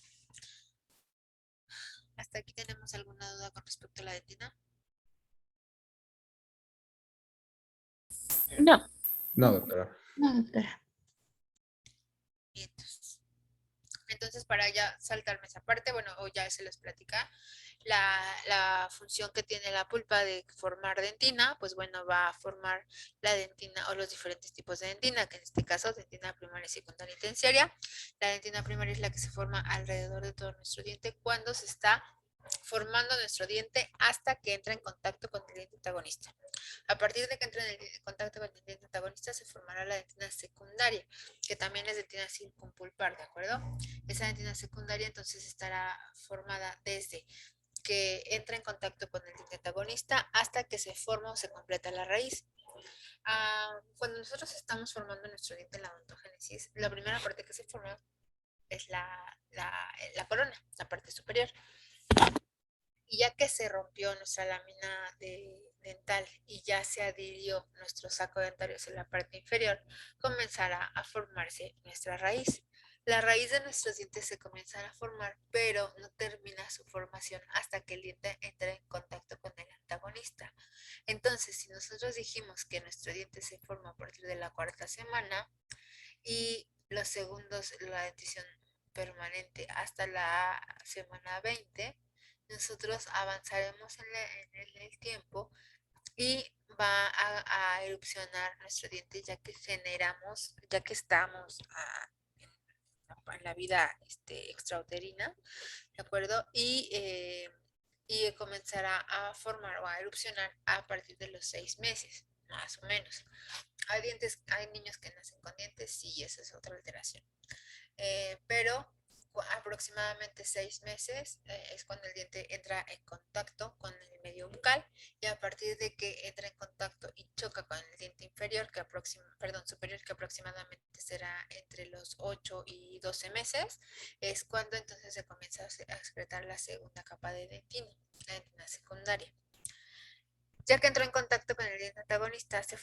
S1: ¿Hasta aquí tenemos alguna duda con respecto a la dentina?
S4: No,
S5: No, doctora.
S4: no, doctora.
S1: Bien, entonces, para ya saltarme esa parte, bueno, o ya se les platica, la función que tiene la pulpa de formar dentina, pues bueno, va a formar la dentina o los diferentes tipos de dentina, que en este caso dentina primaria, secundaria y terciaria. La dentina primaria es la que se forma alrededor de todo nuestro diente cuando se está formando nuestro diente hasta que entra en contacto con el diente antagonista. A partir de que entre en contacto con el diente antagonista se formará la dentina secundaria, que también es dentina circumpulpar, ¿de acuerdo? Esa dentina secundaria entonces estará formada desde que entra en contacto con el diente antagonista hasta que se forma o se completa la raíz. Cuando nosotros estamos formando nuestro diente en la odontogénesis, la primera parte que se forma es la corona, la parte superior. Y ya que se rompió nuestra lámina dental y ya se adhirió nuestro saco dentario en la parte inferior, comenzará a formarse nuestra raíz. La raíz de nuestros dientes se comienza a formar, pero no termina su formación hasta que el diente entre en contacto con el antagonista. Entonces, si nosotros dijimos que nuestro diente se forma a partir de la cuarta semana y los segundos, la dentición permanente hasta la semana 20, nosotros avanzaremos en el tiempo y va a erupcionar nuestro diente, ya que generamos, ya que estamos en la vida extrauterina, ¿de acuerdo? Y y comenzará a formar o a erupcionar a partir de los 6 meses, más o menos. Hay niños que nacen con dientes, sí, esa es otra alteración. Pero aproximadamente 6 meses es cuando el diente entra en contacto con el medio bucal, y a partir de que entra en contacto y choca con el diente inferior, superior, que aproximadamente será entre los 8 y 12 meses, es cuando entonces se comienza a excretar la segunda capa de dentina, la dentina secundaria. Ya que entró en contacto con el diente antagonista, ya que se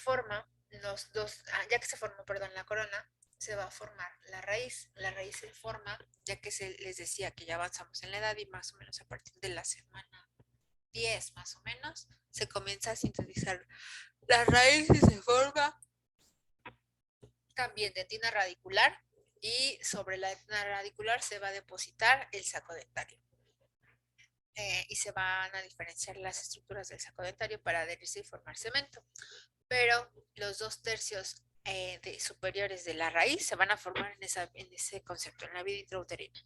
S1: formó, la corona, se va a formar la raíz. La raíz se forma, ya que les decía que ya avanzamos en la edad, y más o menos a partir de la semana 10, más o menos, se comienza a sintetizar la raíz y se forma también dentina radicular, y sobre la dentina radicular se va a depositar el saco dentario. Y se van a diferenciar las estructuras del saco dentario para adherirse y formar cemento. Pero los 2/3 superiores de la raíz se van a formar en ese concepto, en la vida intrauterina.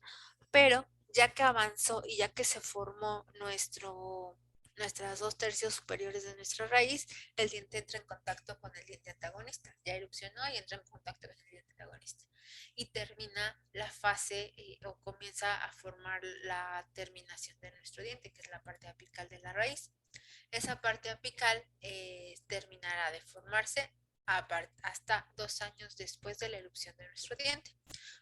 S1: Pero ya que avanzó y ya que se formó nuestras 2/3 superiores de nuestra raíz, el diente entra en contacto con el diente antagonista. Ya erupcionó y entra en contacto con el diente antagonista. Y termina la fase o comienza a formar la terminación de nuestro diente, que es la parte apical de la raíz. Esa parte apical terminará de formarse hasta 2 años después de la erupción de nuestro diente.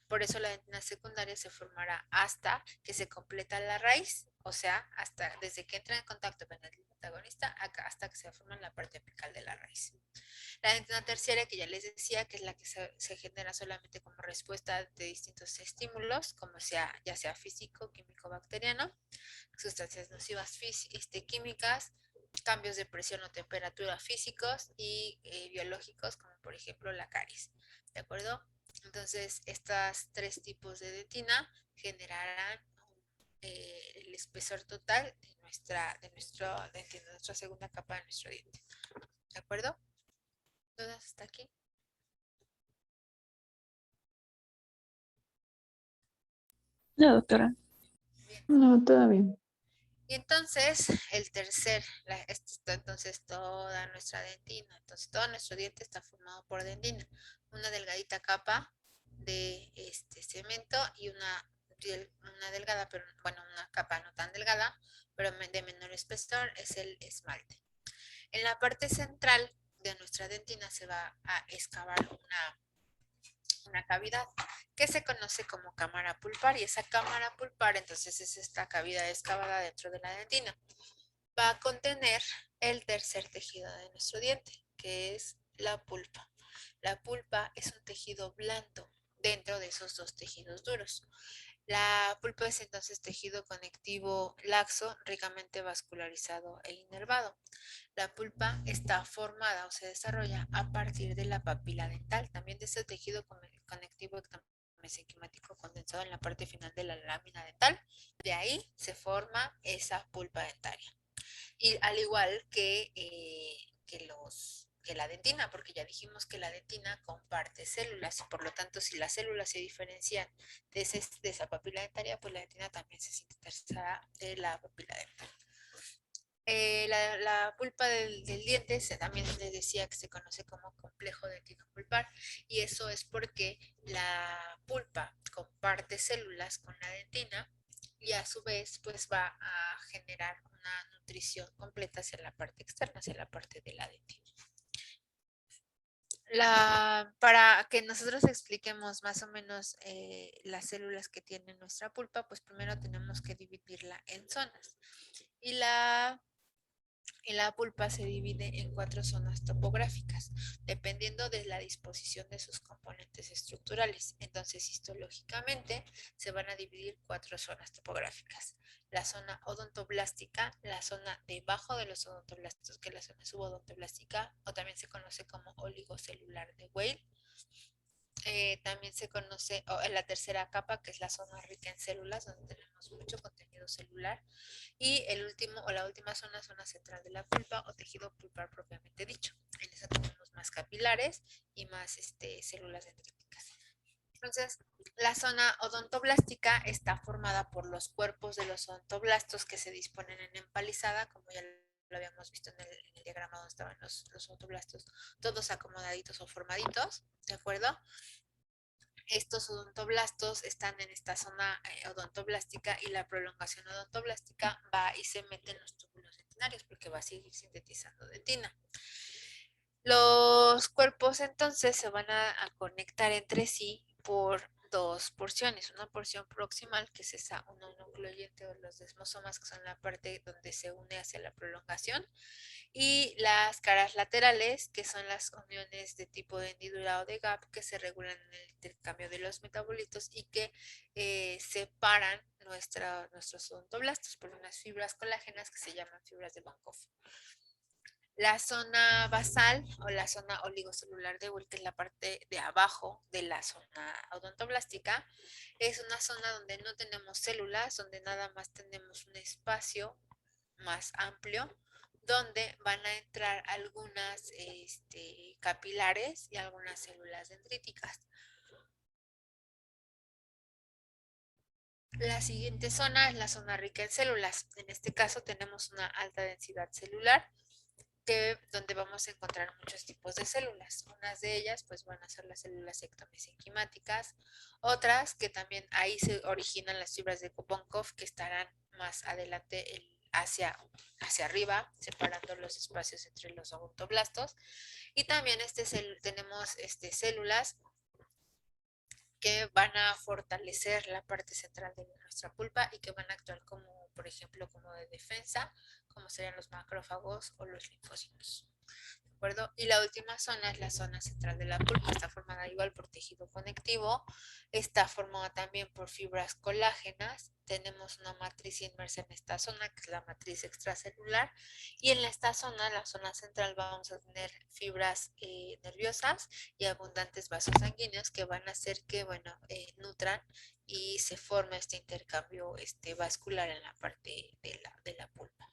S1: Por eso la dentina secundaria se formará hasta que se completa la raíz, o sea, desde que entra en contacto con el antagonista hasta que se forma la parte apical de la raíz. La dentina terciaria, que ya les decía, que es la que se genera solamente como respuesta de distintos estímulos, como ya sea físico, químico, bacteriano, sustancias nocivas químicas, cambios de presión o temperatura físicos y biológicos, como por ejemplo la caries. ¿De acuerdo? Entonces, estos 3 tipos de dentina generarán el espesor total de nuestra segunda capa de nuestro diente. ¿De acuerdo? ¿Dudas hasta aquí?
S2: No, doctora.
S1: Bien.
S2: No, todo bien.
S1: Y entonces, esto está entonces toda nuestra dentina. Entonces, todo nuestro diente está formado por dentina. Una delgadita capa de cemento y una delgada, pero bueno, una capa no tan delgada, pero de menor espesor, es el esmalte. En la parte central de nuestra dentina se va a excavar una cavidad que se conoce como cámara pulpar, y esa cámara pulpar entonces es esta cavidad excavada dentro de la dentina. Va a contener el tercer tejido de nuestro diente, que es la pulpa. La pulpa es un tejido blando dentro de esos 2 tejidos duros. La pulpa es entonces tejido conectivo laxo, ricamente vascularizado e inervado. La pulpa está formada o se desarrolla a partir de la papila dental, también de ese tejido conectivo mesenquimático condensado en la parte final de la lámina dental. De ahí se forma esa pulpa dentaria. Y al igual que la dentina, porque ya dijimos que la dentina comparte células, y por lo tanto, si las células se diferencian de esa papila dentaria, pues la dentina también se sintetizará de la papila dentaria. La pulpa del diente también les decía que se conoce como complejo dentino-pulpar, y eso es porque la pulpa comparte células con la dentina, y a su vez pues va a generar una nutrición completa hacia la parte externa, hacia la parte de la dentina. Para que nosotros expliquemos más o menos las células que tiene nuestra pulpa, pues primero tenemos que dividirla en zonas. Y la pulpa se divide en 4 zonas topográficas, dependiendo de la disposición de sus componentes estructurales. Entonces, histológicamente, se van a dividir 4 zonas topográficas. La zona odontoblástica, la zona debajo de los odontoblastos, que es la zona subodontoblástica, o también se conoce como oligocelular de Weil. También se conoce en la tercera capa, que es la zona rica en células, donde tenemos mucho contenido celular. Y la última zona central de la pulpa o tejido pulpar propiamente dicho. En esa tenemos más capilares y más células dendríticas. Entonces, la zona odontoblástica está formada por los cuerpos de los odontoblastos que se disponen en empalizada, como ya lo habíamos visto en el diagrama donde estaban los odontoblastos, todos acomodaditos o formaditos, ¿de acuerdo? Estos odontoblastos están en esta zona odontoblástica y la prolongación odontoblástica va y se mete en los túbulos dentinarios porque va a seguir sintetizando dentina. Los cuerpos entonces se van a conectar entre sí por dos porciones, una porción proximal que es esa nucleoyente o los desmosomas que son la parte donde se une hacia la prolongación y las caras laterales que son las uniones de tipo de hendidura o de gap que se regulan en el intercambio de los metabolitos y que separan nuestros odontoblastos por unas fibras colágenas que se llaman fibras de Bancoff. La zona basal o la zona oligocelular de Wohl, que es la parte de abajo de la zona odontoblástica, es una zona donde no tenemos células, donde nada más tenemos un espacio más amplio, donde van a entrar algunas capilares y algunas células dendríticas. La siguiente zona es la zona rica en células. En este caso tenemos una alta densidad celular, donde vamos a encontrar muchos tipos de células. Unas de ellas pues van a ser las células ectomesenquimáticas, otras que también ahí se originan las fibras de Bancoff que estarán más adelante hacia arriba, separando los espacios entre los odontoblastos. Y también tenemos células que van a fortalecer la parte central de nuestra pulpa y que van a actuar como, por ejemplo, como de defensa, como serían los macrófagos o los linfocitos. ¿De acuerdo? Y la última zona es la zona central de la pulpa, está formada igual por tejido conectivo, está formada también por fibras colágenas, tenemos una matriz inmersa en esta zona, que es la matriz extracelular, y en esta zona, la zona central, vamos a tener fibras nerviosas y abundantes vasos sanguíneos que van a hacer que, bueno, nutran y se forme este intercambio vascular en la parte de la pulpa.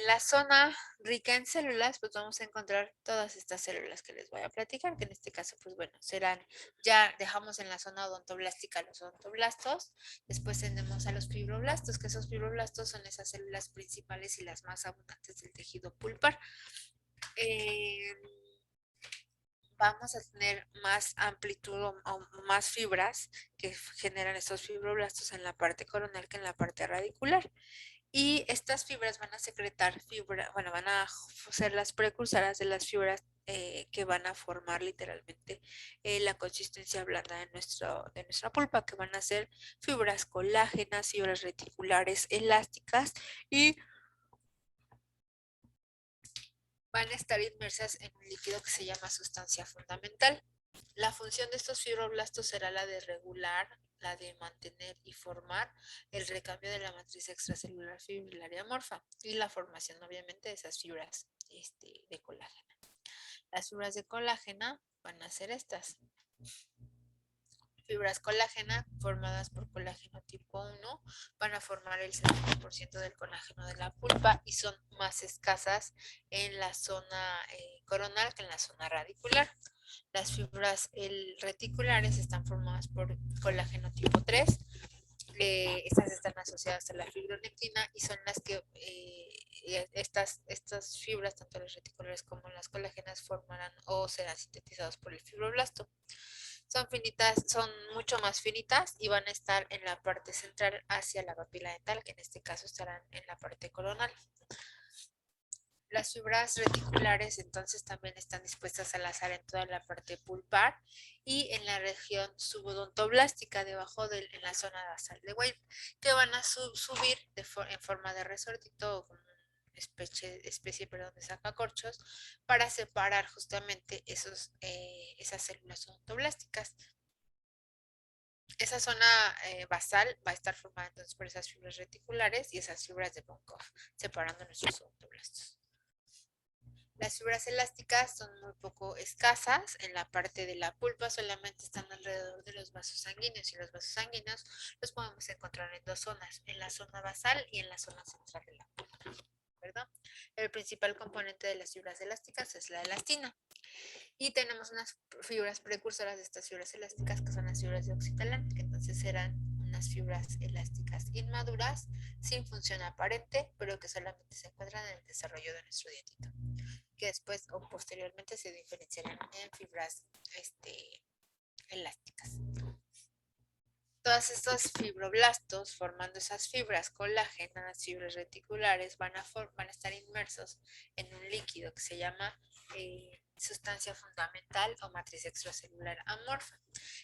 S1: La zona rica en células, pues vamos a encontrar todas estas células que les voy a platicar, que en este caso, pues bueno, serán, ya dejamos en la zona odontoblástica los odontoblastos, después tenemos a los fibroblastos, que esos fibroblastos son esas células principales y las más abundantes del tejido pulpar. Vamos a tener más amplitud o más fibras que generan estos fibroblastos en la parte coronal que en la parte radicular. Y estas fibras van a secretar van a ser las precursoras de las fibras que van a formar literalmente la consistencia blanda de nuestra pulpa, que van a ser fibras colágenas, fibras reticulares, elásticas y van a estar inmersas en un líquido que se llama sustancia fundamental. La función de estos fibroblastos será la de regular, la de mantener y formar el recambio de la matriz extracelular fibrilar y amorfa y la formación obviamente de esas fibras de colágeno. Las fibras de colágeno van a ser estas. Fibras colágena formadas por colágeno tipo 1 van a formar el 70% del colágeno de la pulpa y son más escasas en la zona coronal que en la zona radicular. Las fibras reticulares están formadas por colágeno tipo 3. Estas están asociadas a la fibronectina y son las que estas fibras, tanto las reticulares como las colágenas, formarán o serán sintetizadas por el fibroblasto. Son finitas, son mucho más finitas y van a estar en la parte central hacia la papila dental, que en este caso estarán en la parte coronal. Las fibras reticulares entonces también están dispuestas al azar en toda la parte pulpar y en la región subodontoblástica en la zona basal de Weill, que van a subir en forma de resortito o como especie de sacacorchos para separar justamente esas células odontoblásticas. Esa zona basal va a estar formada entonces por esas fibras reticulares y esas fibras de Bancoff, separando nuestros odontoblastos. Las fibras elásticas son muy poco escasas en la parte de la pulpa, solamente están alrededor de los vasos sanguíneos y los vasos sanguíneos los podemos encontrar en dos zonas, en la zona basal y en la zona central de la pulpa, ¿verdad? El principal componente de las fibras elásticas es la elastina. Y tenemos unas fibras precursoras de estas fibras elásticas que son las fibras de oxitalán, que entonces serán unas fibras elásticas inmaduras, sin función aparente, pero que solamente se encuentran en el desarrollo de nuestro dientito, que después o posteriormente se diferenciarán en fibras elásticas. Todos estos fibroblastos, formando esas fibras colágeno, las fibras reticulares, van a estar inmersos en un líquido que se llama sustancia fundamental o matriz extracelular amorfa.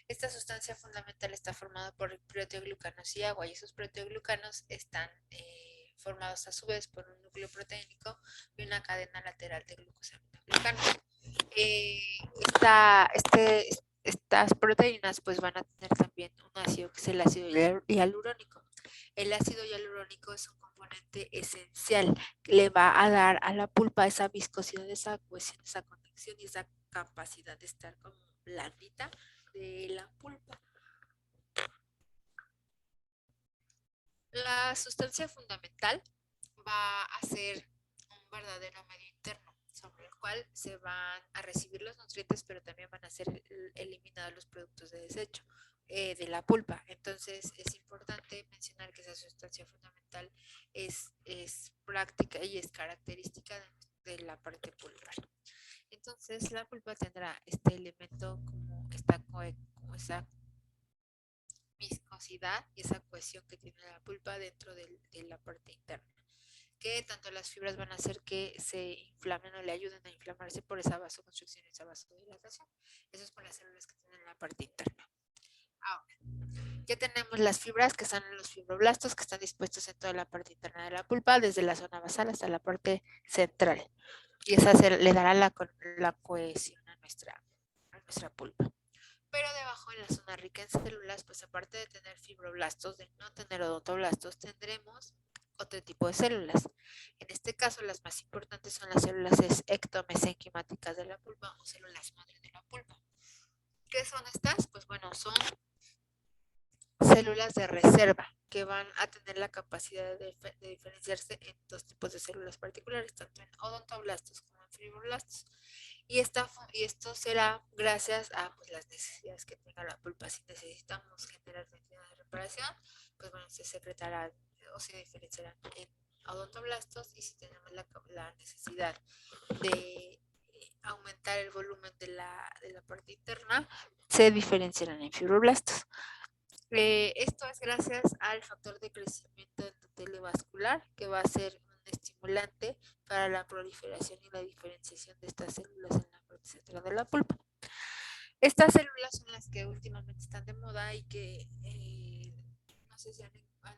S1: Esta sustancia fundamental está formada por proteoglucanos y agua, y esos proteoglucanos están formados a su vez por un núcleo proteínico y una cadena lateral de glucosaminoglicanos. Estas proteínas pues van a tener también un ácido que es el ácido hialurónico. El ácido hialurónico es un componente esencial que le va a dar a la pulpa esa viscosidad, esa cohesión, esa conexión y esa capacidad de estar como blandita de la pulpa. La sustancia fundamental va a ser un verdadero medio interno, sobre el cual se van a recibir los nutrientes, pero también van a ser eliminados los productos de desecho de la pulpa. Entonces es importante mencionar que esa sustancia fundamental es práctica y es característica de la parte pulpar. Entonces la pulpa tendrá este elemento como esa viscosidad y esa cohesión que tiene la pulpa dentro de la parte interna, que tanto las fibras van a hacer que se inflamen o le ayuden a inflamarse por esa vasoconstricción y esa vasodilatación. Eso es por las células que tienen la parte interna. Ahora, ya tenemos las fibras, que son los fibroblastos, que están dispuestos en toda la parte interna de la pulpa, desde la zona basal hasta la parte central. Y esa le dará la cohesión a nuestra pulpa. Pero debajo, en la zona rica en células, pues aparte de tener fibroblastos, de no tener odontoblastos, tendremos otro tipo de células. En este caso, las más importantes son las células ectomesenquimáticas de la pulpa o células madre de la pulpa. ¿Qué son estas? Pues bueno, son células de reserva que van a tener la capacidad de diferenciarse en dos tipos de células particulares, tanto en odontoblastos como en fibroblastos. Y esto será gracias a pues, las necesidades que tenga la pulpa. Si necesitamos generar densidad de reparación, pues bueno, se secretará o se diferenciarán en odontoblastos, y si tenemos la necesidad de aumentar el volumen de la parte interna, se diferenciarán en fibroblastos. Esto es gracias al factor de crecimiento endoteliovascular, que va a ser un estimulante para la proliferación y la diferenciación de estas células en la parte central de la pulpa. Estas células son las que últimamente están de moda y que no sé si han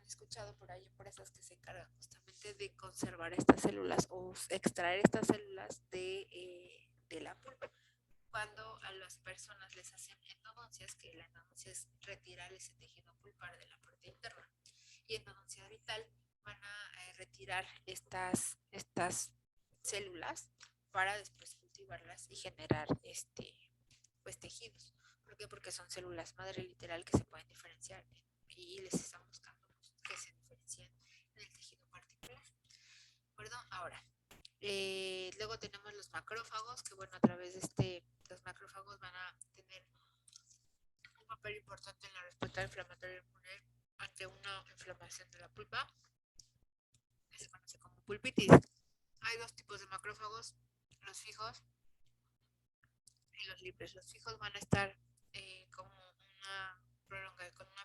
S1: escuchado por ahí empresas que se encargan justamente de conservar estas células o extraer estas células de la pulpa. Cuando a las personas les hacen endodoncias, que la endodoncia es retirar ese tejido pulpar de la parte interna, y endodoncia vital van a retirar estas células para después cultivarlas y generar pues tejidos. ¿Por qué? Porque son células madre literal que se pueden diferenciar y les están buscando que se diferencien en el tejido particular. Perdón, ahora. Luego tenemos los macrófagos, que bueno, a través de los macrófagos van a tener un papel importante en la respuesta inflamatoria inmune ante una inflamación de la pulpa, que se conoce como pulpitis. Hay dos tipos de macrófagos, los fijos y los libres. Los fijos van a estar con una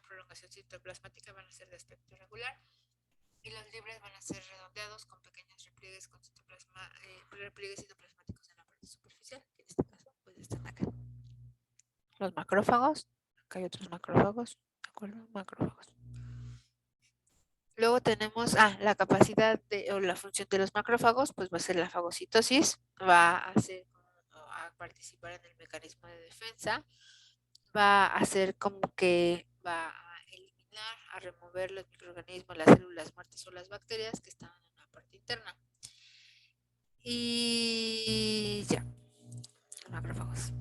S1: prolongación citoplasmática, van a ser de aspecto irregular, y los libres van a ser redondeados con pequeños repliegues citoplasmáticos en la parte superficial, que en este caso pues están acá. Los macrófagos, acá hay otros macrófagos, ¿de acuerdo? Macrófagos. Luego tenemos la capacidad o la función de los macrófagos, pues va a ser la fagocitosis, va a participar en el mecanismo de defensa, va a ser como que va a eliminar, a remover los microorganismos, las células muertas o las bacterias que están en la parte interna. Y ya, macrófagos.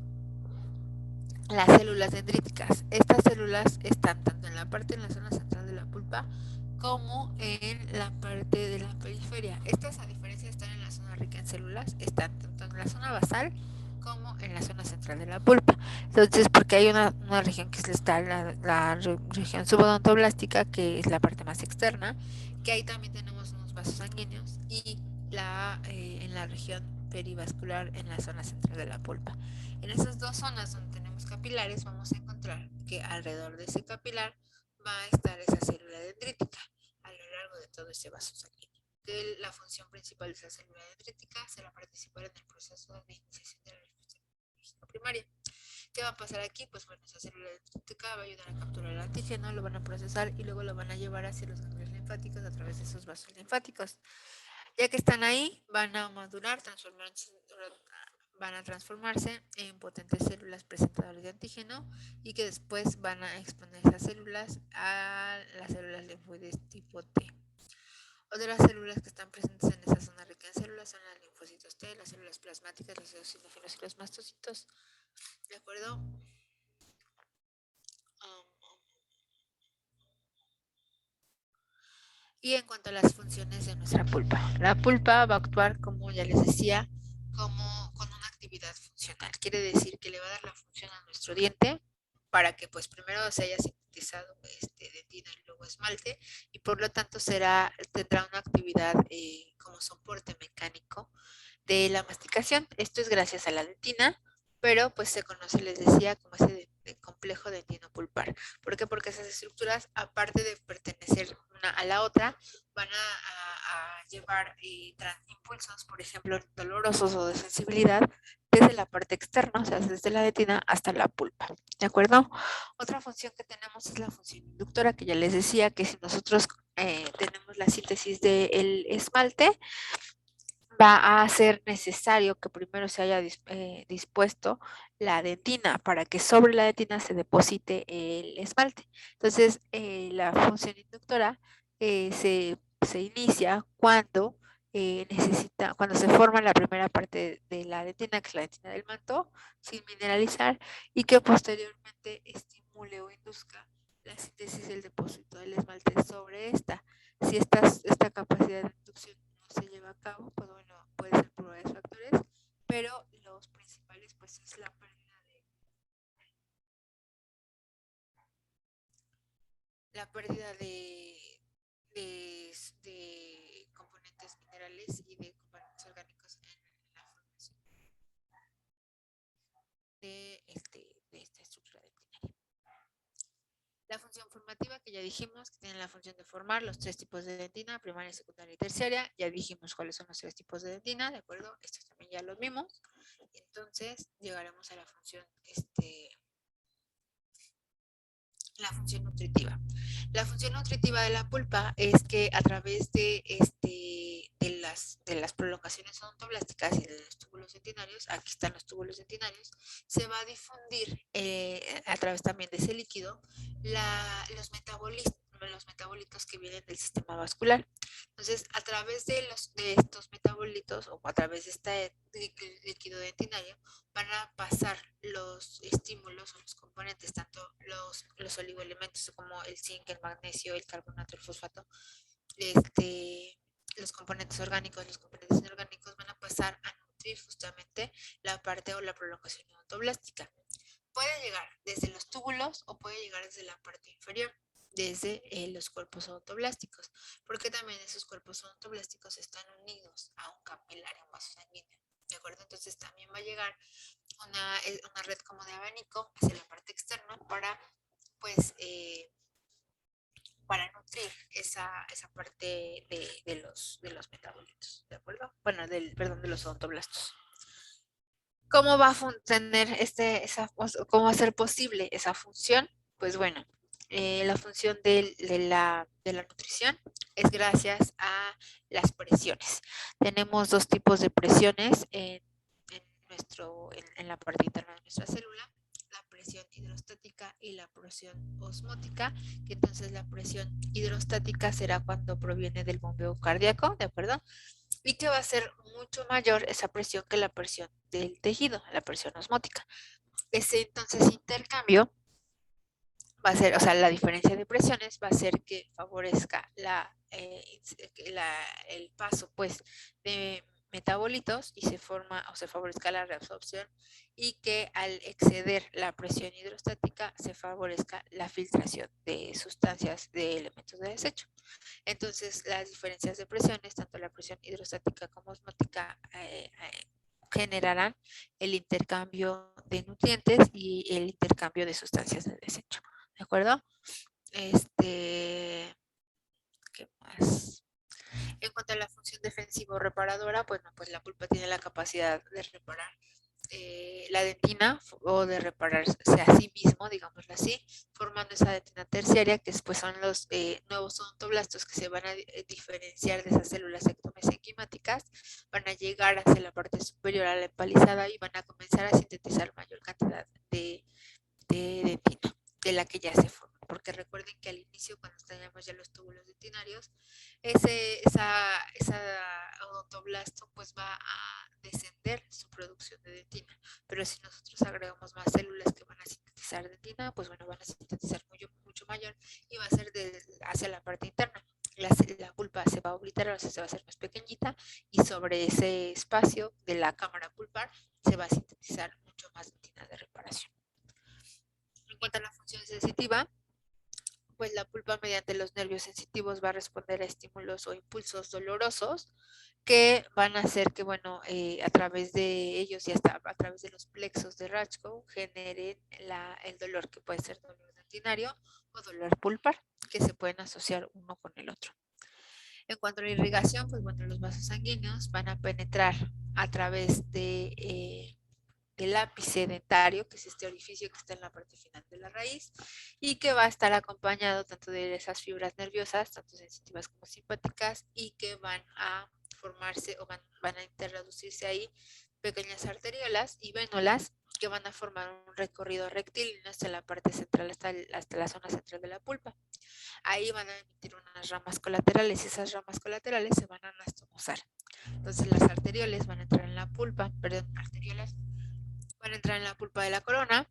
S1: Las células dendríticas. Estas células están tanto en la zona central de la pulpa, como en la parte de la periferia. Estas, a diferencia de estar en la zona rica en células, están tanto en la zona basal como en la zona central de la pulpa. Entonces, porque hay una región que está la región subodontoblastica, que es la parte más externa, que ahí también tenemos unos vasos sanguíneos, y en la región perivascular en la zona central de la pulpa. En esas dos zonas donde tenemos capilares, vamos a encontrar que alrededor de ese capilar va a estar esa célula dendrítica a lo largo de todo ese vaso sanguíneo. Que la función principal de esa célula dendrítica será participar en el proceso de iniciación de la respuesta inmunológica primaria. ¿Qué va a pasar aquí? Pues bueno, esa célula dendrítica va a ayudar a capturar el antígeno, lo van a procesar y luego lo van a llevar hacia los ganglios linfáticos a través de esos vasos linfáticos. Ya que están ahí, van a madurar, van a transformarse en potentes células presentadoras de antígeno, y que después van a exponer esas células a las células linfoides tipo T. Otras células que están presentes en esa zona rica en células son los linfocitos T, las células plasmáticas, los eosinófilos y los mastocitos. ¿De acuerdo? Y en cuanto a las funciones de nuestra pulpa, la pulpa va a actuar, como ya les decía, como con una actividad funcional. Quiere decir que le va a dar la función a nuestro diente para que pues primero se haya sintetizado dentina y luego esmalte, y por lo tanto tendrá una actividad como soporte mecánico de la masticación. Esto es gracias a la dentina, pero pues se conoce, les decía, como ese complejo dentino-pulpar. ¿Por qué? Porque esas estructuras, aparte de pertenecer una a la otra, van a llevar impulsos, por ejemplo, dolorosos o de sensibilidad, desde la parte externa, o sea, desde la dentina hasta la pulpa. ¿De acuerdo? Otra función que tenemos es la función inductora, que ya les decía que si nosotros tenemos la síntesis del esmalte, va a ser necesario que primero se haya dispuesto la dentina para que sobre la dentina se deposite el esmalte. Entonces, la función inductora se inicia cuando cuando se forma la primera parte de la dentina, que es la dentina del manto, sin mineralizar, y que posteriormente estimule o induzca la síntesis del depósito del esmalte sobre esta. Si esta capacidad de inducción no se lleva a cabo, pues bueno, puede ser por varios factores, pero los principales pues es la pérdida de componentes minerales y de componentes orgánicos en la formación de esta estructura dentinaria. La función formativa, que ya dijimos que tiene la función de formar los tres tipos de dentina, primaria, secundaria y terciaria. Ya dijimos cuáles son los tres tipos de dentina, ¿de acuerdo? Estos también ya los vimos. Entonces llegaremos a la función nutritiva. La función nutritiva de la pulpa es que a través de las prolongaciones odontoblásticas y de los túbulos dentinarios, aquí están los túbulos dentinarios, se va a difundir a través también de ese líquido los metabolitos que vienen del sistema vascular. Entonces, a través de estos metabolitos o a través de este líquido dentinario, van a pasar los estímulos o los componentes, tanto los oligoelementos como el zinc, el magnesio, el carbonato, el fosfato, los componentes orgánicos, los componentes inorgánicos van a pasar a nutrir justamente la parte o la prolongación odontoblástica. Puede llegar desde los túbulos o puede llegar desde la parte inferior, desde los cuerpos odontoblásticos, porque también esos cuerpos odontoblásticos están unidos a un capilar, un vaso sanguíneo. ¿De acuerdo? Entonces también va a llegar una red como de abanico hacia la parte externa para, pues, para nutrir esa parte de los metabolitos, ¿de acuerdo? Bueno, de los odontoblastos. ¿Cómo va a tener cómo va a ser posible esa función? Pues bueno, la función de la nutrición es gracias a las presiones. Tenemos dos tipos de presiones en la parte interna de nuestra célula: la presión hidrostática y la presión osmótica, que entonces la presión hidrostática será cuando proviene del bombeo cardíaco, ¿de acuerdo? Y que va a ser mucho mayor esa presión que la presión del tejido, la presión osmótica. Ese entonces intercambio va a ser, o sea, la diferencia de presiones va a ser que favorezca el paso, pues, de metabolitos y se forma o se favorezca la reabsorción, y que al exceder la presión hidrostática se favorezca la filtración de sustancias, de elementos de desecho. Entonces, las diferencias de presiones, tanto la presión hidrostática como osmótica, generarán el intercambio de nutrientes y el intercambio de sustancias de desecho. ¿De acuerdo? ¿Qué más? En cuanto a la función defensiva o reparadora, bueno, pues la pulpa tiene la capacidad de reparar la dentina o de repararse a sí mismo, digámoslo así, formando esa dentina terciaria, que después son los nuevos odontoblastos que se van a diferenciar de esas células ectomesenquimáticas, van a llegar hacia la parte superior a la empalizada y van a comenzar a sintetizar mayor cantidad de dentina, de la que ya se forma. Porque recuerden que al inicio, cuando teníamos ya los túbulos dentinarios, esa odontoblasto pues va a descender su producción de dentina. Pero si nosotros agregamos más células que van a sintetizar dentina, pues bueno, van a sintetizar mucho mayor y va a ser hacia la parte interna. La pulpa se va a obliterar, o sea, se va a hacer más pequeñita, y sobre ese espacio de la cámara pulpar se va a sintetizar mucho más dentina de reparación. En cuanto a la función sensitiva, pues la pulpa mediante los nervios sensitivos va a responder a estímulos o impulsos dolorosos que van a hacer que, bueno, a través de ellos y hasta a través de los plexos de Raschkow generen el dolor, que puede ser dolor dentinario o dolor pulpar, que se pueden asociar uno con el otro. En cuanto a la irrigación, pues bueno, los vasos sanguíneos van a penetrar a través del ápice dentario, que es este orificio que está en la parte final de la raíz, y que va a estar acompañado tanto de esas fibras nerviosas, tanto sensitivas como simpáticas, y que van a formarse o van a introducirse ahí pequeñas arteriolas y vénulas que van a formar un recorrido rectilíneo hasta la parte central, hasta la zona central de la pulpa. Ahí van a emitir unas ramas colaterales, y esas ramas colaterales se van a anastomosar. Entonces las arterioles van a entrar en la pulpa, arteriolas van a entrar en la pulpa de la corona,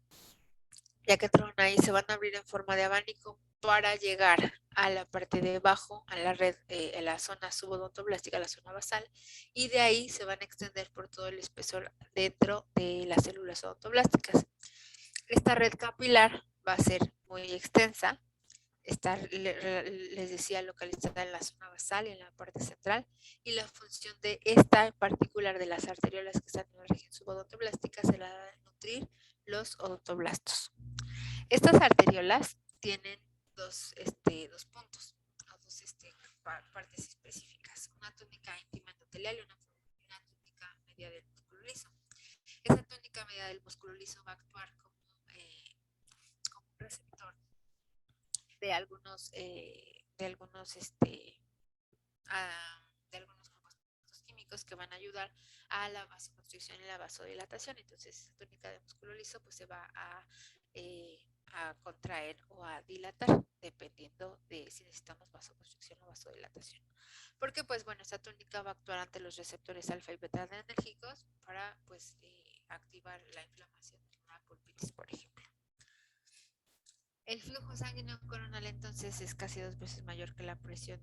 S1: ya que entraron ahí, se van a abrir en forma de abanico para llegar a la parte de abajo, a la red, a la zona subodontoblastica, a la zona basal, y de ahí se van a extender por todo el espesor dentro de las células odontoblásticas. Esta red capilar va a ser muy extensa, está, les decía, localizada en la zona basal y en la parte central, y la función de esta en particular, de las arteriolas que están en la región subodontoblastica, será nutrir los odontoblastos. Estas arteriolas tienen dos puntos, dos partes específicas, una túnica íntima endotelial y una túnica media del músculo liso. Esa túnica media del músculo liso va a actuar como un receptor de algunos compuestos químicos que van a ayudar a la vasoconstricción y la vasodilatación. Entonces, esa túnica de músculo liso pues se va a contraer o a dilatar, dependiendo de si necesitamos vasoconstricción o vasodilatación. Porque, pues bueno, esta túnica va a actuar ante los receptores alfa y beta adrenérgicos para, pues, activar la inflamación de una pulpitis, por ejemplo. El flujo sanguíneo coronal entonces es casi 2 veces mayor que la presión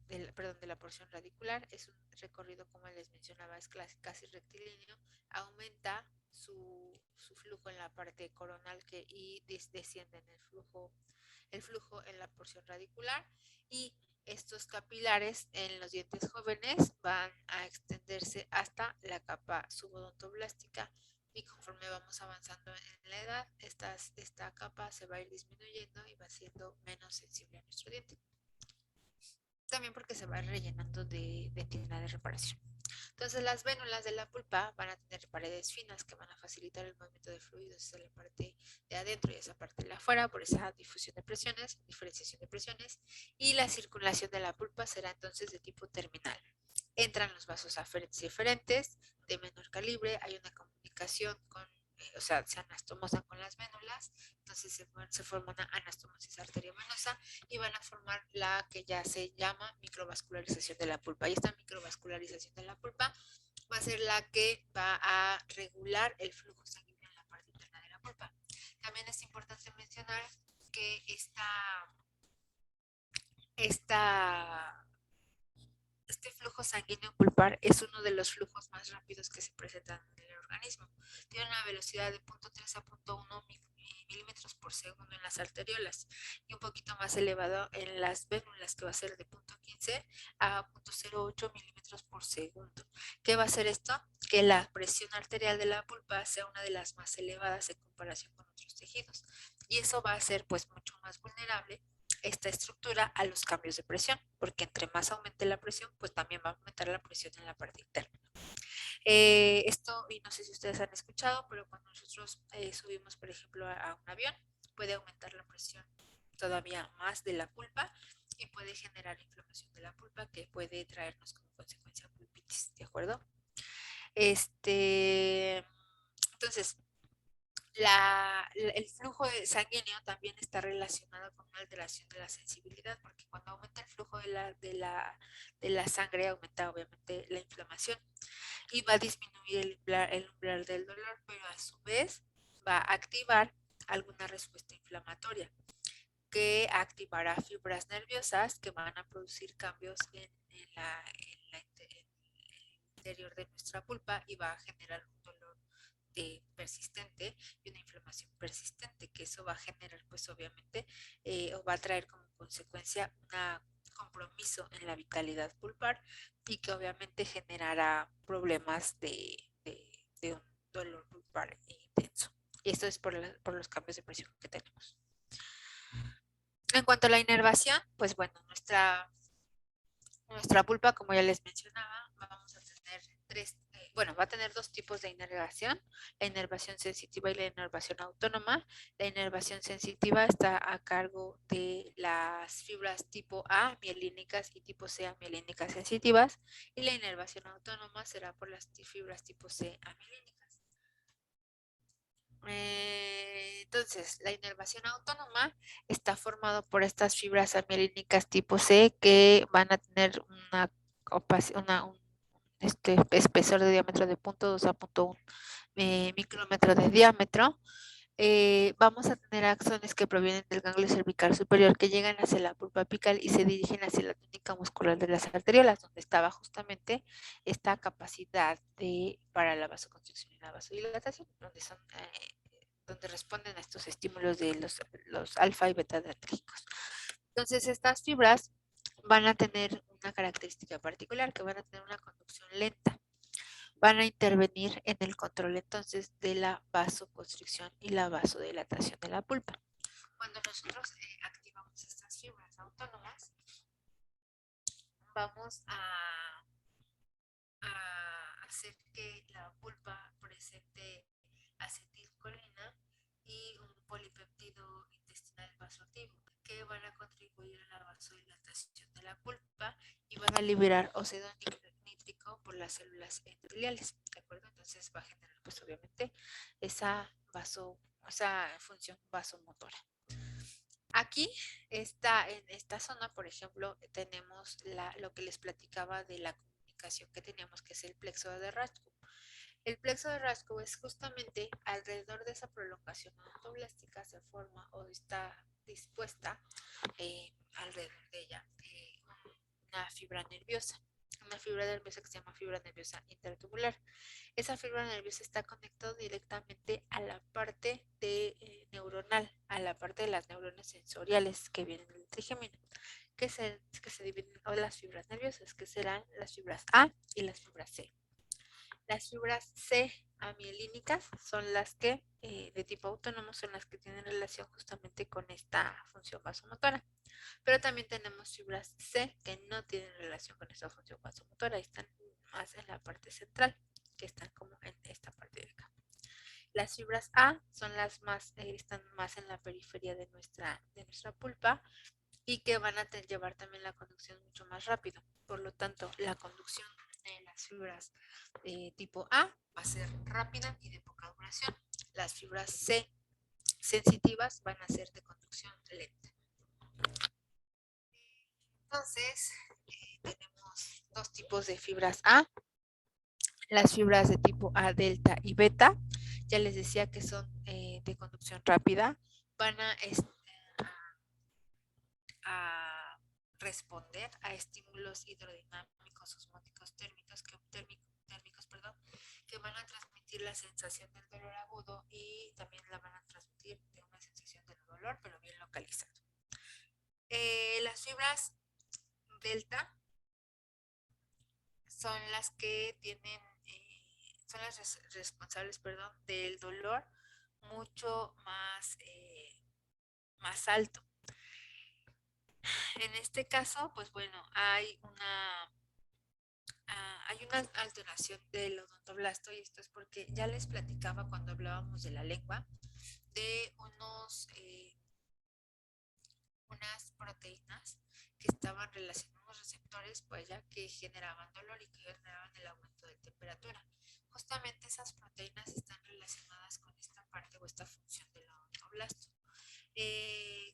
S1: de la porción radicular. Es un recorrido, como les mencionaba, es casi rectilíneo. Aumenta su flujo en la parte coronal y desciende en el flujo en la porción radicular, y estos capilares en los dientes jóvenes van a extenderse hasta la capa subodontoblástica, y conforme vamos avanzando en la edad, esta capa se va a ir disminuyendo y va siendo menos sensible a nuestro diente. También porque se va rellenando de dentina de reparación. Entonces, las vénulas de la pulpa van a tener paredes finas que van a facilitar el movimiento de fluidos desde la parte de adentro y esa parte de afuera, por esa difusión de presiones, diferenciación de presiones, y la circulación de la pulpa será entonces de tipo terminal. Entran los vasos aferentes y eferentes de menor calibre, hay una comunicación se anastomosan con las vénulas, entonces se forma una anastomosis arteriovenosa y van a formar la que ya se llama microvascularización de la pulpa. Y esta microvascularización de la pulpa va a ser la que va a regular el flujo sanguíneo en la parte interna de la pulpa. También es importante mencionar que esta Este flujo sanguíneo pulpar es uno de los flujos más rápidos que se presentan en el organismo. Tiene una velocidad de 0.3 a 0.1 milímetros por segundo en las arteriolas y un poquito más elevado en las vénulas, que va a ser de 0.15 a 0.08 milímetros por segundo. ¿Qué va a hacer esto? Que la presión arterial de la pulpa sea una de las más elevadas en comparación con otros tejidos. Y eso va a ser pues mucho más vulnerable esta estructura a los cambios de presión, porque entre más aumente la presión, pues también va a aumentar la presión en la parte interna. Esto, y no sé si ustedes han escuchado, pero cuando nosotros subimos, por ejemplo, a un avión, puede aumentar la presión todavía más de la pulpa y puede generar inflamación de la pulpa que puede traernos como consecuencia pulpitis, ¿de acuerdo? Entonces, el flujo sanguíneo también está relacionado con una alteración de la sensibilidad, porque cuando aumenta el flujo de la sangre, aumenta obviamente la inflamación y va a disminuir el umbral del dolor, pero a su vez va a activar alguna respuesta inflamatoria que activará fibras nerviosas que van a producir cambios en el interior de nuestra pulpa y va a generar un dolor persistente y una inflamación persistente, que eso va a generar pues obviamente o va a traer como consecuencia un compromiso en la vitalidad pulpar y que obviamente generará problemas de un dolor pulpar intenso. Y esto es por los cambios de presión que tenemos. En cuanto a la inervación, pues bueno, nuestra pulpa, como ya les mencionaba, vamos a tener va a tener dos tipos de inervación, la inervación sensitiva y la inervación autónoma. La inervación sensitiva está a cargo de las fibras tipo A, mielínicas, y tipo C, amielínicas sensitivas, y la inervación autónoma será por las fibras tipo C, amielínicas. Entonces, la inervación autónoma está formado por estas fibras amielínicas tipo C que van a tener un espesor de diámetro de 0.2 a 0.1 micrómetro de diámetro. Vamos a tener axones que provienen del ganglio cervical superior, que llegan hacia la pulpa apical y se dirigen hacia la túnica muscular de las arteriolas, donde estaba justamente esta capacidad para la vasoconstricción y la vasodilatación, donde responden a estos estímulos de los alfa y beta adrenérgicos. Entonces, estas fibras van a tener una característica particular, que van a tener una conducción lenta. Van a intervenir en el control entonces de la vasoconstricción y la vasodilatación de la pulpa. Cuando nosotros activamos estas fibras autónomas, vamos a hacer que la pulpa presente acetilcolina y un polipéptido intestinal vasoactivo, que van a contribuir a la vasodilatación de la pulpa y van a liberar óxido nítrico por las células endoteliales, ¿de acuerdo? Entonces va a generar pues obviamente esa función vasomotora. Aquí en esta zona, por ejemplo, tenemos lo que les platicaba de la comunicación que teníamos, que es el plexo de Raschkow. El plexo de Raschkow es justamente alrededor de esa prolongación odontoblástica, se forma o está dispuesta alrededor de ella una fibra nerviosa que se llama fibra nerviosa intertubular. Esa fibra nerviosa está conectada directamente a la parte neuronal, a la parte de las neuronas sensoriales que vienen del trigémino, que se dividen en las fibras nerviosas, que serán las fibras A y las fibras C. Las fibras C amielínicas son las que, de tipo autónomo, son las que tienen relación justamente con esta función vasomotora. Pero también tenemos fibras C que no tienen relación con esta función vasomotora, están más en la parte central, que están como en esta parte de acá. Las fibras A son las están más en la periferia de nuestra pulpa y que van a llevar también la conducción mucho más rápido. Por lo tanto, la conducción de las fibras tipo A va a ser rápida y de poca duración. Las fibras C sensitivas van a ser de conducción lenta. Entonces, tenemos dos tipos de fibras A. Las fibras de tipo A, delta y beta, ya les decía que son de conducción rápida, van a responder a estímulos hidrodinámicos, osmóticos, térmicos, perdón, que van a transmitir la sensación del dolor agudo y también la van a transmitir de una sensación del dolor, pero bien localizado. Las fibras delta son las que tienen, son las responsables, perdón, del dolor mucho más alto. En este caso, pues bueno, hay una alteración del odontoblasto, y esto es porque ya les platicaba cuando hablábamos de la lengua de unas proteínas que estaban relacionados receptores, pues ya que generaban dolor y que generaban el aumento de temperatura. Justamente esas proteínas están relacionadas con esta parte o esta función del odontoblasto.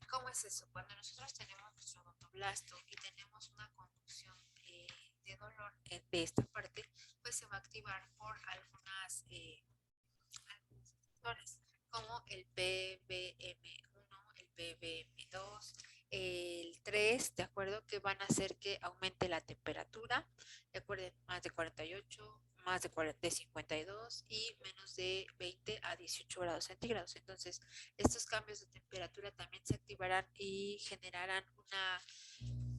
S1: ¿Cómo es eso? Cuando nosotros tenemos nuestro odontoblasto y tenemos una conducción de dolor de esta parte, pues se va a activar por algunos factores, como el PBM1, el PBM2, el 3, ¿de acuerdo? Que van a hacer que aumente la temperatura, ¿de acuerdo? Más de 48, más de 52 y menos de 20 a 18 grados centígrados. Entonces, estos cambios de temperatura también se activarán y generarán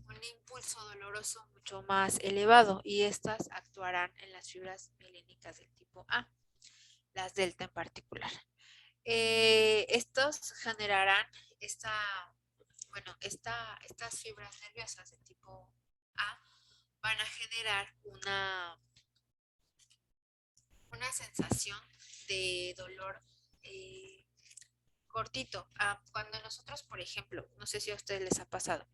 S1: un impulso doloroso mucho más elevado, y estas actuarán en las fibras mielínicas del tipo A, las delta en particular. Estos generarán estas fibras nerviosas de tipo A van a generar una sensación de dolor cortito. Cuando nosotros, por ejemplo, no sé si a ustedes les ha pasado,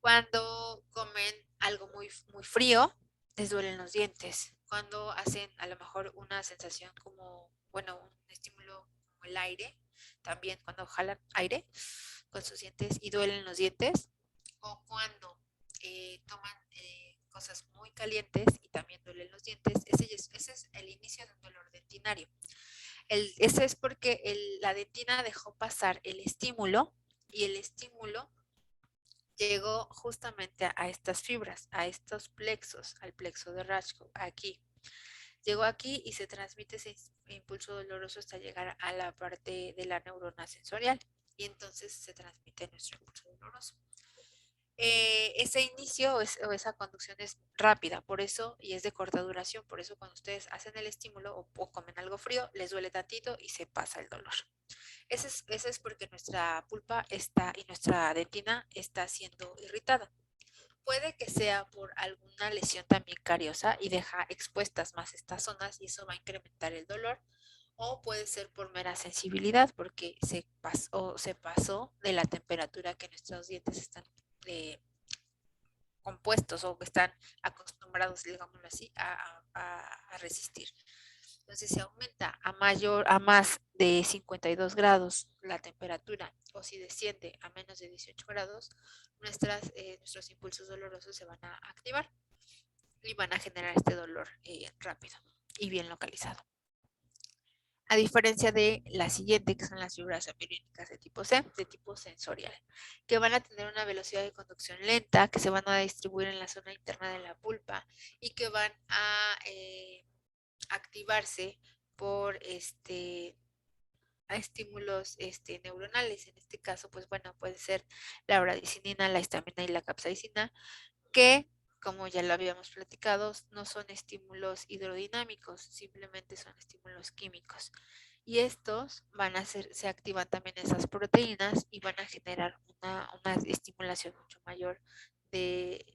S1: cuando comen algo muy, muy frío, les duelen los dientes. Cuando hacen a lo mejor una sensación como, bueno, un estímulo como el aire, también cuando jalan aire con sus dientes y duelen los dientes, o cuando toman cosas muy calientes y también duelen los dientes, ese es el inicio de un dolor dentinario. Ese es porque la dentina dejó pasar el estímulo, y el estímulo llegó justamente a estas fibras, a estos plexos, al plexo de Raschkow, aquí. Llegó aquí y se transmite ese impulso doloroso hasta llegar a la parte de la neurona sensorial, y entonces se transmite nuestro impulso doloroso. Ese inicio o esa conducción es rápida, por eso, y es de corta duración, por eso cuando ustedes hacen el estímulo o comen algo frío, les duele tantito y se pasa el dolor. Ese es porque nuestra pulpa y nuestra dentina está siendo irritada. Puede que sea por alguna lesión también cariosa y deja expuestas más estas zonas, y eso va a incrementar el dolor, o puede ser por mera sensibilidad porque se pasó de la temperatura que nuestros dientes están compuestos o que están acostumbrados, digámoslo así, a resistir. Entonces, si aumenta a más de 52 grados la temperatura, o si desciende a menos de 18 grados, nuestros impulsos dolorosos se van a activar y van a generar este dolor rápido y bien localizado. A diferencia de la siguiente, que son las fibras amiolínicas de tipo C, de tipo sensorial, que van a tener una velocidad de conducción lenta, que se van a distribuir en la zona interna de la pulpa y que van a activarse por a estímulos neuronales. En este caso, pues bueno, puede ser la bradicinina, la histamina y la capsaicina, que, como ya lo habíamos platicado, no son estímulos hidrodinámicos, simplemente son estímulos químicos. Y estos se activan también esas proteínas y van a generar una estimulación mucho mayor de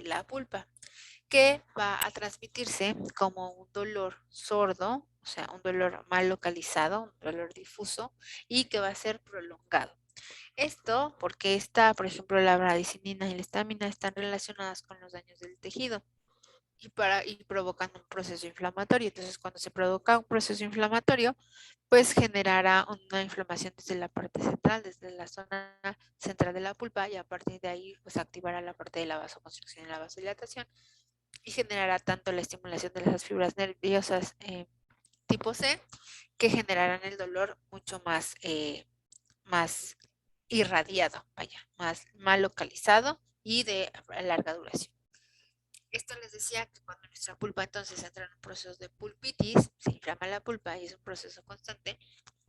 S1: la pulpa, que va a transmitirse como un dolor sordo, o sea, un dolor mal localizado, un dolor difuso, y que va a ser prolongado. Esto porque por ejemplo, la bradicinina y la histamina están relacionadas con los daños del tejido y provocan un proceso inflamatorio. Entonces, cuando se provoca un proceso inflamatorio, pues generará una inflamación desde la parte central, desde la zona central de la pulpa, y a partir de ahí, pues activará la parte de la vasoconstricción y la vasodilatación, y generará tanto la estimulación de las fibras nerviosas tipo C, que generarán el dolor mucho más irradiado, vaya, más mal localizado y de larga duración. Esto les decía que cuando nuestra pulpa entonces entra en un proceso de pulpitis, se inflama la pulpa y es un proceso constante,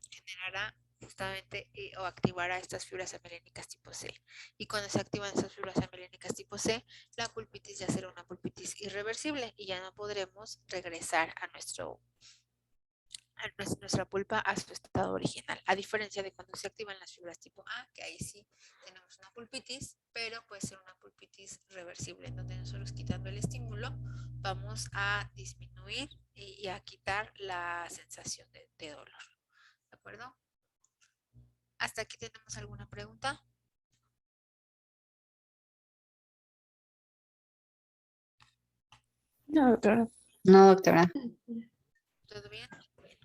S1: generará justamente o activará estas fibras amilénicas tipo C. Y cuando se activan estas fibras amilénicas tipo C, la pulpitis ya será una pulpitis irreversible y ya no podremos regresar a nuestra pulpa a su estado original, a diferencia de cuando se activan las fibras tipo A, que ahí sí tenemos una pulpitis, pero puede ser una pulpitis reversible, en donde nosotros quitando el estímulo vamos a disminuir y a quitar la sensación de dolor. ¿De acuerdo? ¿Hasta aquí tenemos alguna pregunta?
S2: No, doctora.
S4: No, doctora.
S1: ¿Todo bien? Bueno.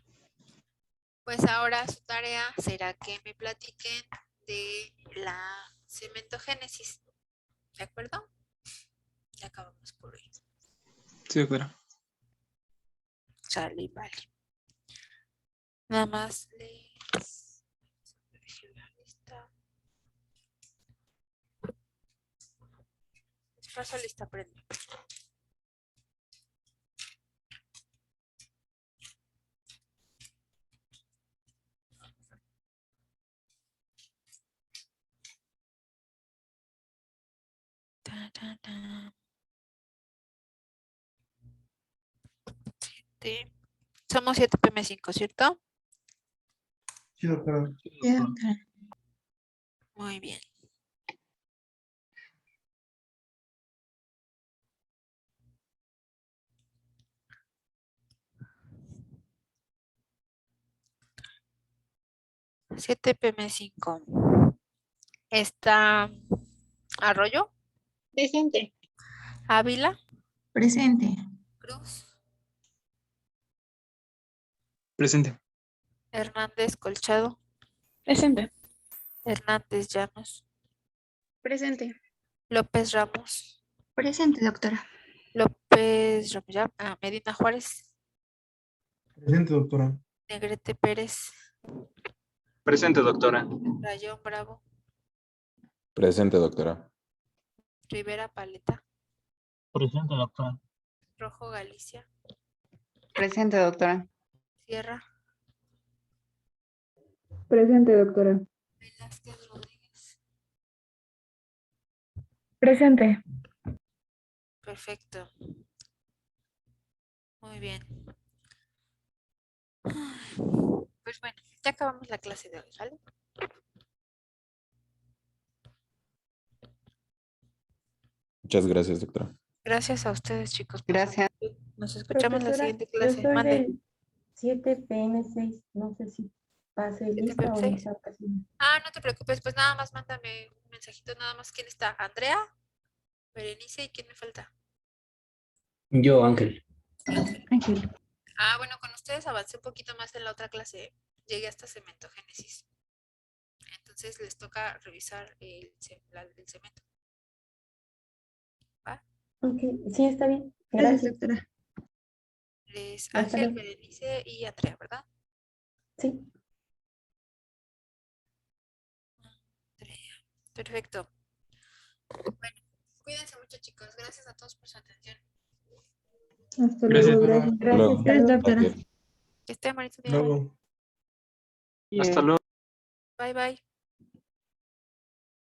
S1: Pues ahora su tarea será que me platiquen de la cementogénesis. ¿De acuerdo? Ya acabamos por hoy.
S3: Sí, doctora.
S1: Sale, vale. Nada más les paso lista, prende. Ta, ta, ta. Somos 7 PM5, ¿cierto?
S5: Sí, doctora.
S1: Muy bien. Siete PM5. Está Arroyo,
S4: Presente.
S1: Ávila,
S4: Presente.
S1: Cruz,
S3: Presente.
S1: Hernández Colchado,
S2: Presente.
S1: Hernández Llanos,
S4: Presente.
S1: López Ramos,
S4: Presente, doctora.
S1: López Ramos, ya, Medina Juárez,
S5: Presente, doctora.
S1: Negrete Pérez,
S3: Presente, doctora.
S1: Rayón Bravo,
S6: Presente, doctora.
S1: Rivera Paleta,
S5: Presente, doctora.
S1: Rojo Galicia,
S4: Presente, doctora.
S1: Sierra,
S2: Presente, doctora.
S1: Velázquez Rodríguez.
S2: Presente.
S1: Perfecto. Muy bien. Pues bueno, ya acabamos la clase de hoy, ¿vale?
S6: Muchas gracias, doctora.
S1: Gracias a ustedes, chicos. por
S4: Gracias.
S1: su atención. Nos escuchamos en la
S7: Profesora,
S1: siguiente
S7: yo
S1: clase.
S7: soy
S1: Mande.
S7: del 7PM6, no sé si pase
S1: 7
S7: lista o
S1: PM6.
S7: en esa ocasión.
S1: No te preocupes, pues nada más mándame un mensajito, nada más. ¿Quién está? Andrea, Berenice, ¿y quién me falta?
S5: Yo, Ángel.
S7: Ángel.
S1: Bueno, con ustedes avancé un poquito más en la otra clase. Llegué hasta cementogénesis. Entonces les toca revisar el cemento. ¿Va?
S7: Ok, sí, está bien.
S4: Gracias,
S7: Gracias.
S4: doctora.
S1: Es
S7: Hasta
S1: Ángel,
S7: luego.
S1: Berenice y Andrea, ¿verdad?
S7: Sí.
S1: Andrea. Perfecto. Bueno, cuídense mucho, chicos. Gracias a todos por su atención.
S7: Hasta
S3: Gracias,
S7: luego.
S3: doctora.
S7: Gracias.
S6: Luego.
S4: Gracias, doctora.
S6: Gracias.
S1: Que estén bonito día.
S5: Luego.
S3: Hasta luego.
S1: Bye, bye.